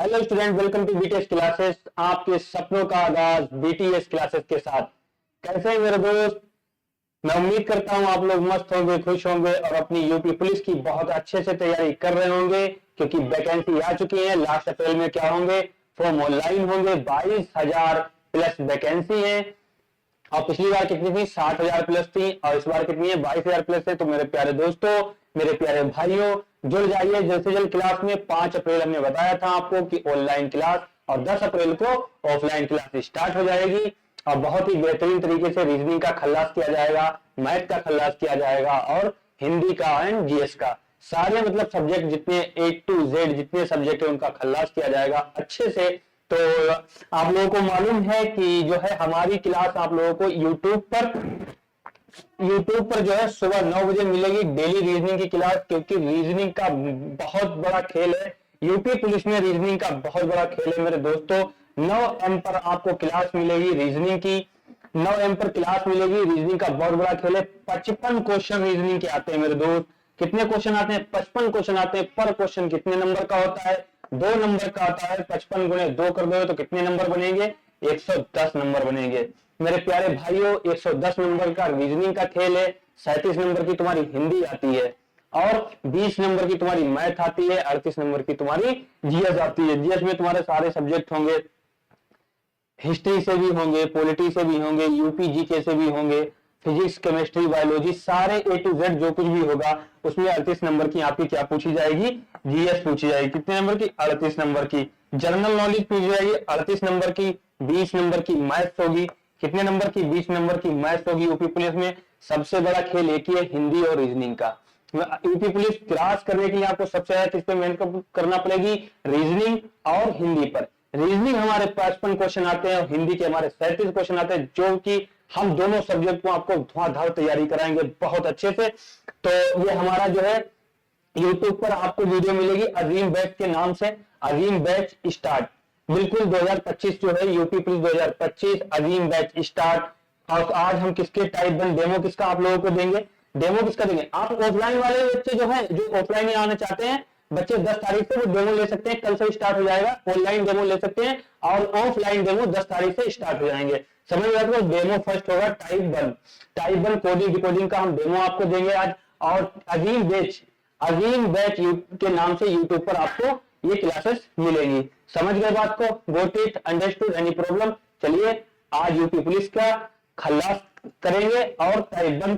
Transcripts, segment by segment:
Hello student, welcome to BTS classes. आपके सपनों का आगाज बीटीएस क्लासेस के साथ। कैसे हैं मेरे दोस्त? मैं उम्मीद करता हूं आप लोग मस्त होंगे, खुश होंगे और अपनी यूपी पुलिस की बहुत अच्छे से तैयारी कर रहे होंगे, क्योंकि वैकेंसी आ चुकी है। लास्ट अप्रैल में क्या होंगे? फॉर्म ऑनलाइन होंगे। 22,000 प्लस वैकेंसी है। और पिछली बार कितनी थी? 60,000 प्लस थी, और इस बार कितनी है? 22,000 प्लस है। तो मेरे प्यारे दोस्तों, मेरे प्यारे भाइयों, जुड़ जाइए जल्द से जल्द क्लास में। 5 अप्रैल हमने बताया था आपको कि ऑनलाइन क्लास, और 10 अप्रैल को ऑफलाइन क्लास स्टार्ट हो जाएगी। और बहुत ही बेहतरीन तरीके से रीजनिंग का खल्लास किया जाएगा, मैथ का खल्लास किया जाएगा, और हिंदी का एंड जीएस का, सारे मतलब सब्जेक्ट जितने A to Z जितने सब्जेक्ट है उनका खल्लास किया जाएगा अच्छे से। तो आप लोगों को मालूम है कि जो है हमारी क्लास आप लोगों को यूट्यूब पर जो है सुबह 9 बजे मिलेगी, डेली रीजनिंग की क्लास। क्योंकि रीजनिंग का बहुत बड़ा खेल है यूपी पुलिस में, रीजनिंग का बहुत बड़ा खेल है मेरे दोस्तों। 9 M पर आपको क्लास मिलेगी रीजनिंग की। 9 M पर क्लास मिलेगी। रीजनिंग का बहुत बड़ा खेल है। 55 क्वेश्चन रीजनिंग के आते हैं मेरे दोस्त। कितने क्वेश्चन आते हैं? 55 क्वेश्चन आते हैं। पर क्वेश्चन कितने नंबर का होता है? 2 नंबर का आता है। 55 गुणे 2 कर दो तो कितने नंबर बनेंगे? 110 नंबर बनेंगे मेरे प्यारे भाइयों। 110 नंबर का रीजनिंग का खेल है। 37 नंबर की तुम्हारी हिंदी आती है, और 20 नंबर की तुम्हारी मैथ आती है, 38 नंबर की तुम्हारी जीएस आती है। जीएस में तुम्हारे सारे सब्जेक्ट होंगे, हिस्ट्री से भी होंगे, पॉलिटी से भी होंगे, यूपी जीके से भी होंगे, फिजिक्स, केमिस्ट्री, बायोलॉजी, सारे A to Z जो कुछ भी होगा उसमें 38 नंबर की आपकी क्या पूछी जाएगी? जीएस पूछी जाएगी। कितने नंबर की? 38 नंबर की। जनरल नॉलेज पूछी जाएगी 38 नंबर की। 20 नंबर की मैथ्स होगी। कितने नंबर की? 20 नंबर की मैथ्स होगी यूपी पुलिस में। सबसे बड़ा खेल एक ही है, हिंदी और रीजनिंग का। यूपी पुलिस क्रॉस करने के लिए आपको सबसे ज्यादा किस पे मेहनत करना पड़ेगी? रीजनिंग और हिंदी पर। रीजनिंग हमारे 55 क्वेश्चन आते हैं और हिंदी के हमारे 37 क्वेश्चन आते हैं, जो कि हम दोनों सब्जेक्ट को आपको धुआंधार तैयारी कराएंगे बहुत अच्छे से। तो ये हमारा जो है यूट्यूब पर आपको वीडियो मिलेगी अजीम बैच के नाम से। अजीम बैच स्टार्ट, बिल्कुल 2025 जो है यूपी पुलिस 2025 अजीम बैच स्टार्ट। और आज हम किसके टाइप 1 डेमो किसका आप लोगों को देंगे? डेमो किसका देंगे? आप ऑफलाइन वाले बच्चे जो है, जो ऑफलाइन में आना चाहते हैं बच्चे, 10 तारीख से वो डेमो ले सकते हैं। कल से स्टार्ट हो जाएगा। ऑनलाइन डेमो ले सकते हैं, और ऑफलाइन डेमो 10 तारीख से स्टार्ट हो जाएंगे। समझ में आता है? डेमो फर्स्ट होगा टाइप 1 कोडिंग डिकोडिंग का हम डेमो आपको देंगे आज। और अजीम बैच के नाम से यूट्यूब पर आपको ये क्लासेस मिलेंगी। समझ गए बात को? Got it? Understood? Any problem? चलिए आज यूपी पुलिस का खल्लास करेंगे और टाइप 1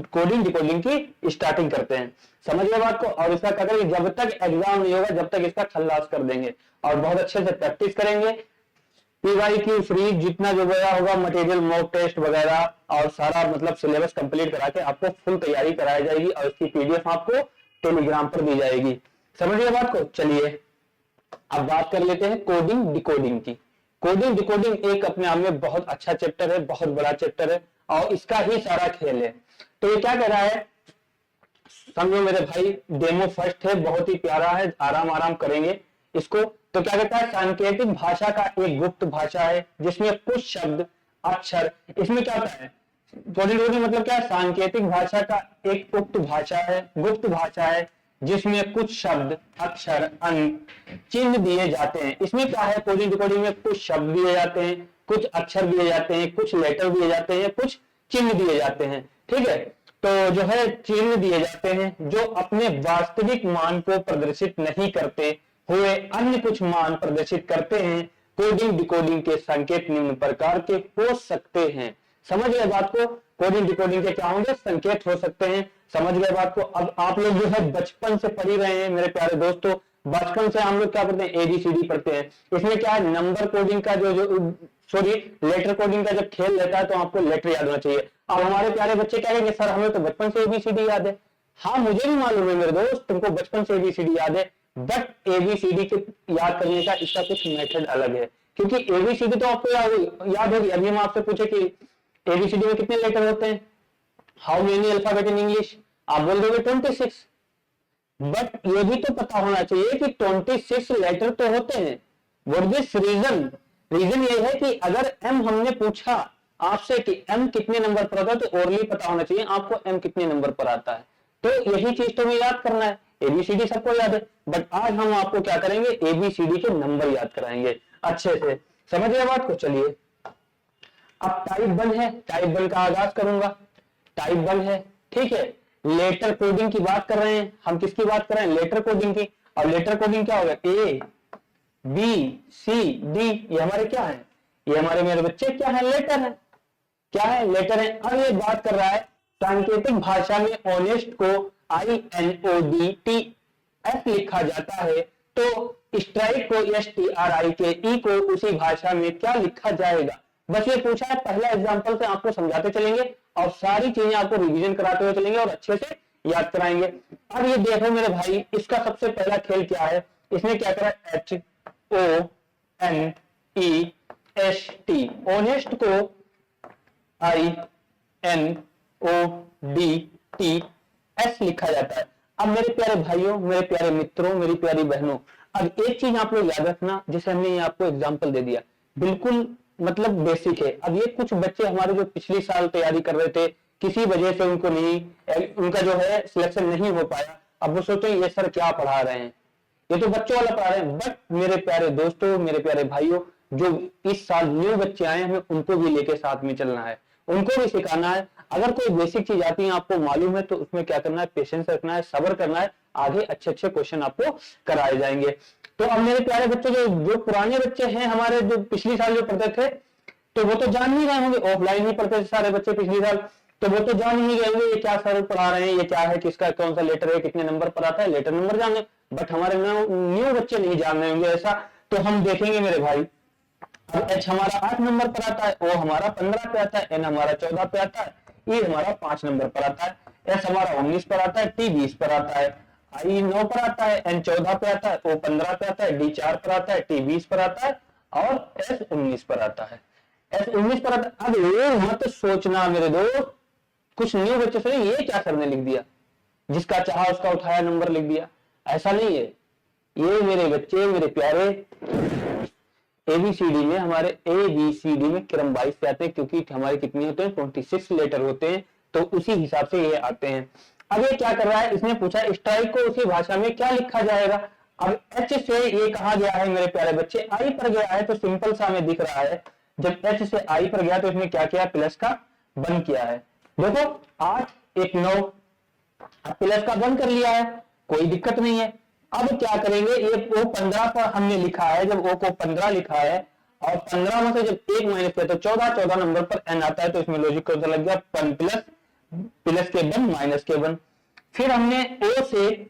कोडिंग डिकोडिंग की स्टार्टिंग करते हैं। समझ गए बात को? और इसका क्या करेंगे? जब तक एग्जाम नहीं होगा जब तक इसका खल्लास कर देंगे, और बहुत अच्छे से प्रैक्टिस करेंगे। PYQ फ्री जितना जो गया होगा मटेरियल, मॉक टेस्ट वगैरह, और सारा मतलब सिलेबस कंप्लीट करा के आपको फुल तैयारी कराई जाएगी, और इसकी PDF आपको टेलीग्राम पर दी जाएगी। समझ गए बात को? चलिए अब बात कर लेते हैं कोडिंग डिकोडिंग की। कोडिंग डिकोडिंग एक अपने आप में बहुत अच्छा चैप्टर है, बहुत बड़ा चैप्टर है, और इसका ही सारा खेल है। तो ये क्या कह रहा है समझो मेरे भाई, डेमो फर्स्ट है, बहुत ही प्यारा है, आराम आराम करेंगे इसको। तो क्या कहता है? सांकेतिक भाषा का एक गुप्त भाषा है जिसमें कुछ शब्द, अक्षर, इसमें क्या होता है? कोडिंग डिकोडिंग मतलब क्या है? सांकेतिक भाषा का एक गुप्त भाषा है, गुप्त भाषा है जिसमें कुछ शब्द, अक्षर, अंक, चिन्ह दिए जाते हैं। इसमें क्या है? कोडिंग डिकोडिंग में कुछ शब्द दिए जाते हैं, कुछ अक्षर दिए जाते हैं, कुछ लेटर दिए जाते हैं, कुछ चिन्ह दिए जाते हैं। ठीक है? तो जो है चिन्ह दिए जाते हैं जो अपने वास्तविक मान को प्रदर्शित नहीं करते हुए अन्य कुछ मान प्रदर्शित करते हैं। कोडिंग डिकोडिंग के संकेत निम्न प्रकार के हो सकते हैं। समझ गए बात को? कोडिंग डिकोडिंग के क्या होंगे? संकेत हो सकते हैं। समझ गए बात को? अब आप लोग जो है बचपन से पढ़ ही रहे हैं मेरे प्यारे दोस्तों। बचपन से हम लोग क्या पढ़ते हैं? ABCD पढ़ते हैं। इसमें क्या है? नंबर कोडिंग का लेटर कोडिंग का जब खेल रहता है तो आपको लेटर याद होना चाहिए। अब हमारे प्यारे बच्चे क्या कहेंगे? सर हमें तो बचपन से ABCD याद है। हाँ मुझे भी मालूम है मेरे दोस्त, तुमको बचपन से ABCD याद है, बट ABCD के याद करने का इसका कुछ मेथड अलग है। क्योंकि ABCD तो आपको याद होगी। अभी हम आपसे पूछे कि ABCD में कितने लेटर होते हैं? How many alphabet in English? आप बोल दोगे 26। बट ये भी तो पता होना चाहिए कि 26 लेटर तो होते हैं। व्हाट दिस रीजन ये है कि अगर M हमने पूछा आपसे कि M कितने नंबर पर आता है, तो ओरली पता होना चाहिए आपको M कितने नंबर पर आता है। तो यही चीज तो हमें याद करना है। एबीसीडी सबको याद है, बट आज हम आपको क्या करेंगे, एबीसीडी के नंबर याद कराएंगे अच्छे से। समझ गए बात को? चलिए अब टाइप 1 है, टाइप 1 का आगाज करूंगा। टाइप 1 है, ठीक है। लेटर कोडिंग की बात कर रहे हैं हम। किसकी बात कर रहे हैं? लेटर कोडिंग की। और लेटर कोडिंग क्या होगा? ए बी सी डी, ये हमारे क्या है? ये हमारे मेरे बच्चे क्या है? लेटर है। क्या है? लेटर है। अब ये बात कर रहा है सांकेतिक भाषा में ऑनेस्ट को INODTS लिखा जाता है, तो स्ट्राइक को STRIKE को उसी भाषा में क्या लिखा जाएगा? बस ये पूछा है। पहला एग्जांपल से आपको समझाते चलेंगे और सारी चीजें आपको रिवीजन कराते हुए चलेंगे और अच्छे से याद कराएंगे। अब ये देखो मेरे भाई, इसका सबसे पहला खेल क्या है? इसने क्या करा? HONEST, ऑनेस्ट को INODTS लिखा जाता है। अब मेरे प्यारे भाइयों, मेरे प्यारे मित्रों, मेरी प्यारी बहनों, अब एक चीज आप लोग याद रखना, जिसे हमने ये आपको एग्जांपल दे दिया, बिल्कुल मतलब बेसिक है। अब ये कुछ बच्चे हमारे जो पिछले साल तैयारी कर रहे थे, किसी वजह से उनको नहीं, उनका जो है सिलेक्शन नहीं हो पाया। अब वो सोचते हैं ये सर क्या पढ़ा रहे हैं, ये तो बच्चों वाला पढ़ा रहे हैं। बट मेरे प्यारे दोस्तों, मेरे प्यारे भाइयों, जो इस साल न्यू बच्चे आए हैं, हमें उनको भी लेके साथ में चलना है, उनको भी सिखाना है। अगर कोई बेसिक चीज आती है, आपको मालूम है, तो उसमें क्या करना है? पेशेंस रखना है, सब्र करना है। आगे अच्छे अच्छे क्वेश्चन आपको कराए जाएंगे। तो अब मेरे प्यारे बच्चों, जो पुराने बच्चे हैं हमारे, जो पिछली साल जो पढ़ते थे, तो वो तो जान ही रहे होंगे। ऑफलाइन ही पढ़ते थे सारे बच्चे पिछली साल, तो वो तो जान ही गए होंगे ये क्या सर पढ़ा रहे हैं, ये क्या है, किसका कौन सा लेटर है, कितने नंबर पर आता है, लेटर नंबर जान गए। बट हमारे न्यू बच्चे नहीं जान रहे होंगे ऐसा। तो हम देखेंगे मेरे भाई, अब H हमारा 8 नंबर पर आता है, O हमारा 15 पे आता है, N हमारा 14 पे आता है, E हमारा 5 नंबर पर आता है, S हमारा 19 पर आता है, T 20 पर आता है, I 9 पर आता है, N 14 पे आता है, O 15 पे आता है, D 4 पर आता है, T 20 पर आता है और S 19 पर आता है। S 19 पर आता है। अब ये मत सोचना मेरे दोस्त, कुछ न्यू बच्चे से ये क्या सर ने लिख दिया, जिसका चाहा उसका उठाया नंबर लिख दिया, ऐसा नहीं है। ये मेरे बच्चे, मेरे प्यारे, एबीसीडी में हमारे एबीसीडी में क्रम वाइज से आते हैं, क्योंकि हमारे कितने होते हैं? 26 लेटर होते हैं, तो उसी हिसाब से ये आते हैं। अब ये क्या कर रहा है? इसने पूछा स्ट्राइक को उसी भाषा में क्या लिखा जाएगा। अब H से ये कहा गया है मेरे प्यारे बच्चे, I पर गया है, तो सिंपल सा हमें दिख रहा है। जब H से I पर गया तो इसने क्या किया? प्लस का बंद किया है। देखो 8 1 9, प्लस का बंद कर लिया है, कोई दिक्कत नहीं है। अब क्या करेंगे? ये O 15 पर हमने लिखा है, जब O को 15 लिखा है और 15 में से जब 1 माइनस किया तो 14 नंबर पर N आता है, तो इसमें लॉजिक का लग गया प्लस के 1 माइनस के 1। फिर हमने O से,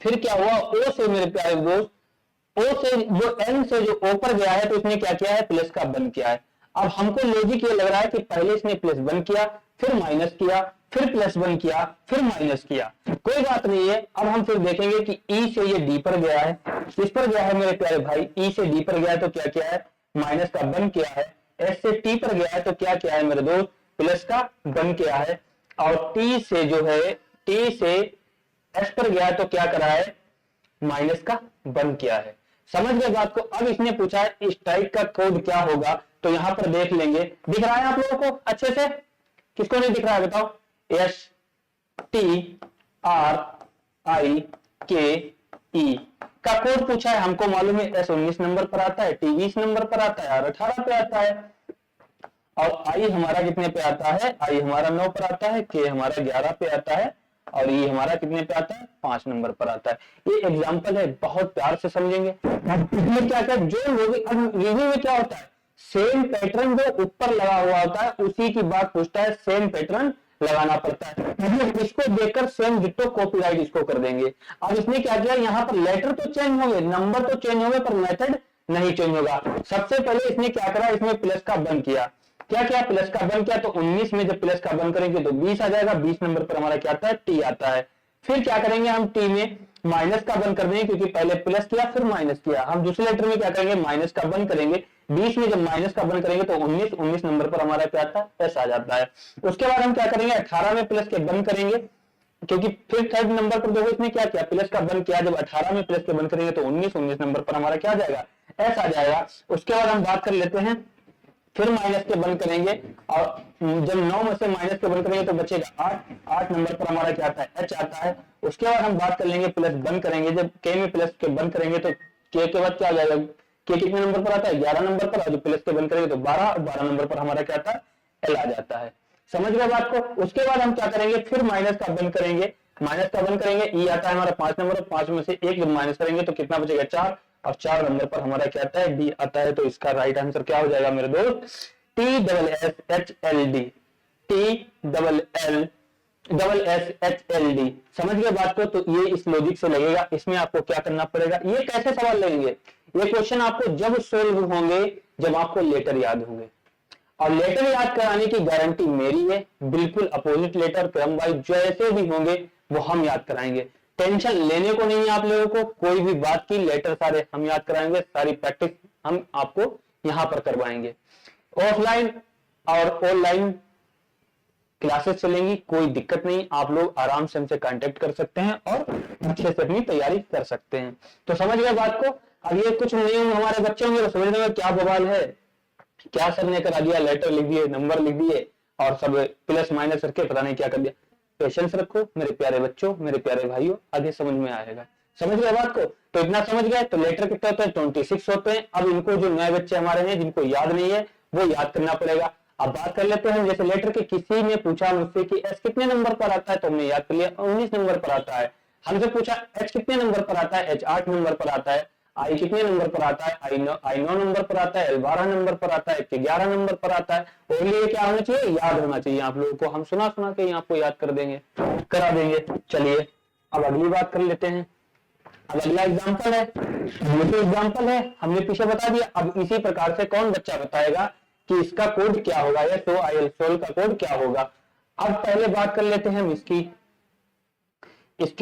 फिर क्या हुआ? O से मेरे प्यारे दोस्त, O से जो N से जो O पर गया है, तो इसने क्या किया है? प्लस का 1 किया है। अब हमको लॉजिक ये लग रहा है कि पहले इसने प्लस 1 किया, फिर माइनस किया, फिर प्लस 1 किया, फिर माइनस किया। कोई बात नहीं है। अब हम फिर देखेंगे कि E से ये D पर गया है, किस पर गया है मेरे प्यारे भाई? E से D पर गया है, तो क्या किया है? माइनस का 1 किया है। S से T पर गया है, तो क्या किया है मेरे दोस्त? प्लस का 1 किया है। और T से जो है, T से S पर गया है, तो क्या करा है? माइनस का 1 किया है। समझ गए बात को? अब इसने पूछा है स्ट्राइक का कोड क्या होगा, तो यहां पर देख लेंगे। दिख रहा है आप लोगों को अच्छे से? किसको नहीं दिख रहा है बताओ? STRIKE का कोड पूछा है, हमको मालूम है S 19 नंबर पर आता है, T 20 नंबर पर आता है और 18 पे आता है। और I हमारा कितने पे आता है? I हमारा 9 पर आता है, K हमारा 11 पे आता है और E हमारा कितने पे आता है? 5 नंबर पर आता है। ये एग्जांपल है, बहुत प्यार से समझेंगे। इसमें क्या क्या जो लोग, अब रिव्यू में क्या होता है? सेम पैटर्न जो ऊपर लगा हुआ होता है उसी की बात पूछता है, सेम पैटर्न लगाना पड़ता है। मतलब इसको देखकर सेम डिट्टो कॉपीराइट इसको कर देंगे। अब इसने क्या किया? यहाँ पर लेटर तो चेंज होंगे, नंबर तो चेंज होंगे, पर मेथड नहीं चेंज होगा। सबसे पहले इसने क्या करा? इसमें प्लस का 1 किया। क्या क्या? प्लस का 1 किया, तो 19 में जब प्लस का 1 करेंगे तो 20 आ जाएगा। 20 नंबर पर हमारा क्या आता है? T आता है। फिर क्या करेंगे? हम T में माइनस का 1 कर देंगे, क्योंकि पहले प्लस किया फिर माइनस किया। हम दूसरे लेटर में क्या करेंगे? माइनस का 1 करेंगे। 20 में जब माइनस का 1 करेंगे तो 19 नंबर पर हमारा क्या आता है? S आ जाता है। उसके बाद हम क्या करेंगे? 18 में प्लस के 1 करेंगे, क्योंकि फिर थर्ड नंबर पर देखो इसने क्या किया? प्लस का 1 किया। जब 18 में प्लस के 1 करेंगे तो 19 नंबर पर हमारा क्या आ जाएगा? S आ जाएगा। उसके बाद हम बात कर लेते हैं फिर माइनस के बंद करेंगे और जब 9 में से माइनस के बंद करेंगे तो बचेगा 8। 8 नंबर पर हमारा क्या आता है, एच आता है। उसके बाद हम बात कर लेंगे प्लस बंद करेंगे, जब के में प्लस के बंद करेंगे तो के बाद क्या आ जाएगा, के कितने नंबर पर आता है, 11 नंबर पर, और जो प्लस के बंद करेंगे तो 12, और 12 नंबर पर हमारा क्या आता है, एल आ जाता है। समझ गए बात को। उसके बाद हम क्या करेंगे, फिर माइनस का बंद करेंगे, माइनस का बंद करेंगे, ई आता है हमारा 5 नंबर, 5 में से 1 माइनस करेंगे तो कितना बचेगा, 4, और 4 नंबर पर हमारा क्या आता है, डी आता है। तो इसका राइट आंसर क्या हो जाएगा मेरे दोस्त, T double S H L D, T double S H L D. समझ गए बात को। तो ये इस लॉजिक से लगेगा। इसमें आपको क्या करना पड़ेगा, ये कैसे सवाल लगेंगे, ये क्वेश्चन आपको जब सोल्व होंगे जब आपको लेटर याद होंगे, और लेटर याद कराने की गारंटी मेरी है, बिल्कुल अपोजिट लेटर क्रम वाइज जैसे भी होंगे वो हम याद कराएंगे। टेंशन लेने को नहीं है आप लोगों को, कोई भी बात की लेटर सारे हम याद कराएंगे, सारी प्रैक्टिस हम आपको यहां पर करवाएंगे। ऑफलाइन और ऑनलाइन क्लासेस चलेंगी, कोई दिक्कत नहीं, आप लोग आराम से हमसे कांटेक्ट कर सकते हैं और अच्छे से अपनी तैयारी कर सकते हैं। तो समझ गए बात को। अब ये कुछ नियम हमारे बच्चे होंगे तो समझने में क्या बवाल है, क्या सर ने करा दिया, लेटर लिख दिए, नंबर लिख दिए और सब प्लस माइनस करके पता नहीं क्या कर दिया। पेशेंस रखो मेरे प्यारे बच्चों, मेरे प्यारे भाइयों, आगे समझ में आएगा। समझ गए बात को। तो इतना समझ गए। तो लेटर कितने होते हैं, 26 होते हैं। अब इनको जो नए बच्चे हमारे हैं जिनको याद नहीं है वो याद करना पड़ेगा। अब बात कर लेते हैं, जैसे लेटर के किसी ने पूछा मुझसे कि एस कितने नंबर पर आता है, तो हमने याद कर लिया 19 नंबर पर आता है। हमसे पूछा एच कितने नंबर पर आता है, एच 8 नंबर पर आता है। आई कितने नंबर पर आता है, आई 9 नंबर पर आता है। एल 12 नंबर पर आता है, 11 नंबर पर आता है। और ये क्या होना चाहिए, याद होना चाहिए आप लोगों को। हम सुना सुना के आपको याद कर देंगे, करा देंगे। चलिए अब अगली बात कर लेते हैं। अब अगला एग्जाम्पल है, ये तो एग्जाम्पल है, हमने पीछे बता दिया। अब इसी प्रकार से कौन बच्चा बताएगा कि इसका कोड क्या होगा, या तो IELTS का कोड क्या होगा। अब पहले बात कर लेते हैं हम इसके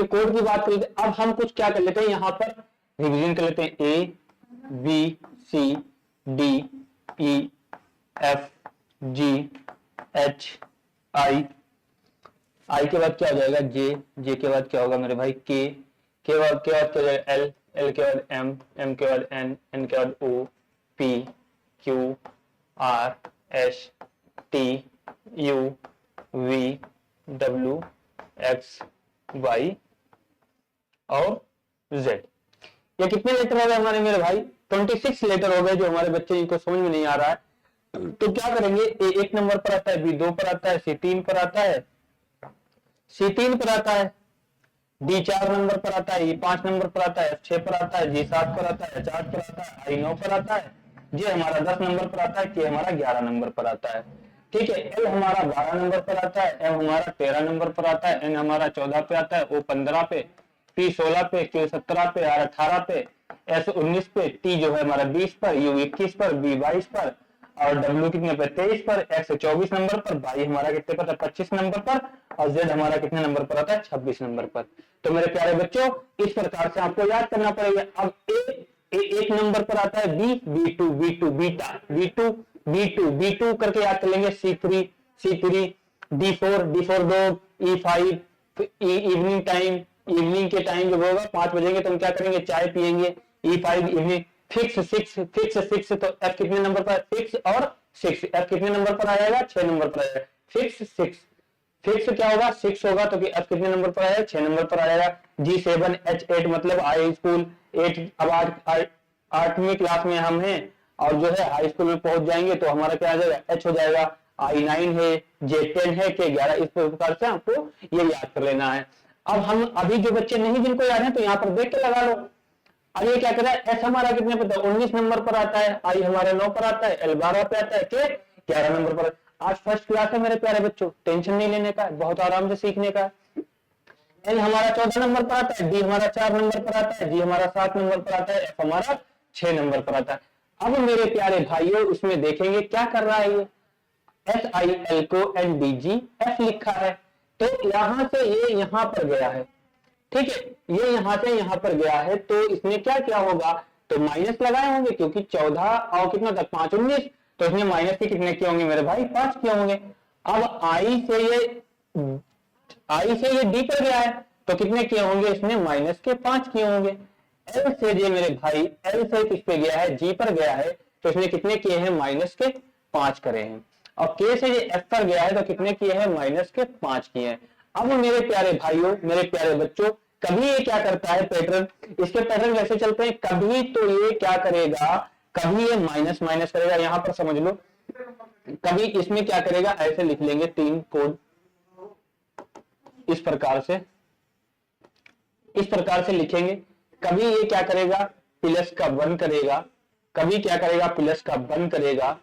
कोड की बात कर लेते हैं। अब हम कुछ क्या कर लेते हैं, यहाँ पर रिवीजन कर लेते हैं। A B C D E F G H I, I के बाद क्या हो जाएगा, J के बाद क्या होगा मेरे भाई, K बाद क्या हो जाएगा, L के बाद M के बाद N के बाद O, P Q R S T U V W X Y और Z। ये कितने लेटर हो गए हमारे मेरे भाई, 26 लेटर हो गए जो हमारे बच्चे इनको समझ में नहीं आ रहा है। तो क्या करेंगे, A 1 नंबर पर आता है, B 2 पर आता है, C 3 पर आता है, D 4 नंबर पर आता है, E 5 नंबर पर आता है, F 6 पर आता है, G 7 पर आता है, H 8 पर आता है, I 9 पर आता है, J हमारा 10 नंबर पर आता है, K हमारा 11 नंबर पर आता है। ठीक है, L हमारा 12 नंबर पर आता है, M हमारा 13 नंबर पर आता है, N हमारा 14 पे आता है, O 15 पे, P 16 पे, Q 17 पे, R 18 पे, S 19 पे, T जो है हमारा 20 पर, U 21 पर, B 22 पर और W कितने पर, 23 पर, X 24 नंबर पर, Y हमारा कितने पर, 25 नंबर पर और Z हमारा कितने नंबर पर आता है, 26 नंबर पर। तो मेरे प्यारे बच्चों इस प्रकार से आपको याद करना पड़ेगा। अब A 1 नंबर पर आता है, B B2 बीटा B2 करके याद कर लेंगे, C3 D4 dog, E5 evening के टाइम जब होगा 5 बजेंगे तो हम क्या करेंगे, चाय पियेंगे। E5 evening. फिक्स 6 तो F कितने नंबर पर, 6 और 6, F कितने नंबर पर आएगा, 6 नंबर पर आएगा। फिक्स क्या होगा, 6 होगा तो F कितने नंबर पर आएगा, 6 नंबर पर आएगा। G7 H8 मतलब हाई स्कूल 8। अब 8वीं क्लास में हम हैं और जो है हाई स्कूल में पहुंच जाएंगे तो हमारा क्या आ जाएगा, H हो जाएगा। I9 है, J10 है, K11। इस प्रकार से आपको ये याद कर लेना है। अब हम अभी जो बच्चे नहीं जिनको याद है तो यहाँ पर देख के लगा लो। अब ये क्या कर रहा है, S हमारा कितने पर, 19 नंबर पर आता है, I हमारे 9 पर आता है, L 12 पे आता है, K 11 नंबर पर। आज फर्स्ट क्लास है मेरे प्यारे बच्चों, टेंशन नहीं लेने का, बहुत आराम से सीखने का। L हमारा 14 नंबर पर आता है, D हमारा 4 नंबर पर आता है, G हमारा 7 नंबर पर आता है, F हमारा 6 नंबर पर आता है। अब मेरे प्यारे भाइयों इसमें देखेंगे क्या कर रहा है, ये SIL को NDGF लिखा है, तो यहां से ये यहां पर गया है। ठीक है, ये यहां से यहां पर गया है तो इसमें क्या क्या होगा, तो माइनस लगाए होंगे क्योंकि 14 और कितना था, 5 19, तो इसमें माइनस के कितने किए होंगे मेरे भाई, 5 किए होंगे। अब I से ये D पर गया है तो कितने किए होंगे, इसने माइनस के 5 किए होंगे। L से ये मेरे भाई, L से किस पे गया है, G पर गया है तो इसने कितने किए हैं, माइनस के 5 करे हैं, और के से ये एफ पर गया है तो कितने किए हैं, माइनस के 5 किए हैं। अब मेरे प्यारे भाइयों, मेरे प्यारे बच्चों, कभी ये क्या करता है पैटर्न, इसके पैटर्न कैसे चलते हैं, कभी तो ये क्या करेगा, कभी ये माइनस माइनस करेगा, यहां पर समझ लो, कभी इसमें क्या करेगा, ऐसे लिख लेंगे 3 कोड इस प्रकार से लिखेंगे, कभी ये क्या करेगा, प्लस का 1 करेगा, कभी क्या करेगा, प्लस का 1 करेगा,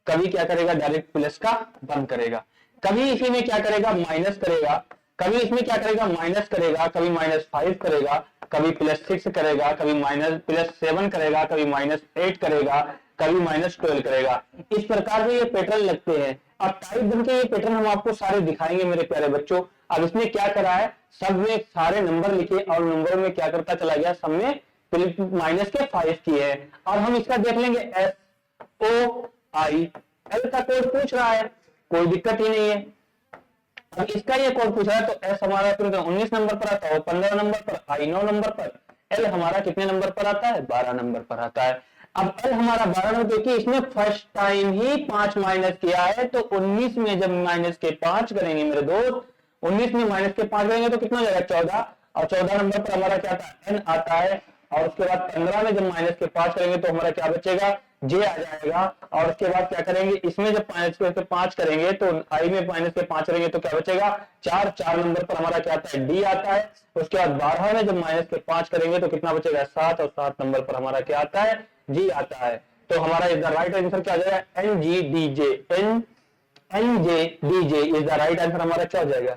कभी क्या करेगा, डायरेक्ट प्लस का 1 करेगा, कभी इसी में क्या करेगा, माइनस करेगा, कभी इसमें क्या करेगा, माइनस करेगा, कभी -5 करेगा, कभी +6 करेगा, कभी +7 करेगा, कभी -8 करेगा, कभी -12 करेगा। इस प्रकार से ये पैटर्न लगते हैं। अब टाइप बन के ये पैटर्न हम आपको सारे दिखाएंगे मेरे प्यारे बच्चों। अब इसमें क्या करा है, सब में सारे नंबर लिखे और नंबरों में क्या करता चला गया, सब में -5 किए हैं। और हम इसका देख लेंगे SOI, एल का कोड पूछ रहा है, कोई दिक्कत ही नहीं है। अब इसका ये कोड पूछ रहा है तो एस हमारा 19 नंबर पर आता है, 15 नंबर पर, आई 9 नंबर पर, एल हमारा कितने नंबर पर आता है, 12 नंबर पर आता है। अब एल हमारा 12 नंबर, क्योंकि इसने फर्स्ट टाइम ही 5 माइनस किया है, तो 19 में जब माइनस के 5 करेंगे मेरे दोस्त, 19 में माइनस के 5 करेंगे तो कितना हो जाएगा, 14, और 14 नंबर पर हमारा क्या आता है, एन आता है, और उसके बाद 15 में जब माइनस के 5 करेंगे तो हमारा क्या बचेगा, जे आ जाएगा। और उसके बाद क्या करेंगे, इसमें जब माइनस के 5 करेंगे तो आई में माइनस के 5 करेंगे तो क्या बचेगा, 4 नंबर पर हमारा क्या आता है, डी आता है। उसके बाद 12 में जब माइनस के 5 करेंगे तो कितना बचेगा, 7, और 7 नंबर पर हमारा क्या आता है, जी आता है। तो हमारा इज द राइट आंसर क्या आ जाएगा, NGDJ, NJDJ is the right answer, हमारा क्या हो जाएगा,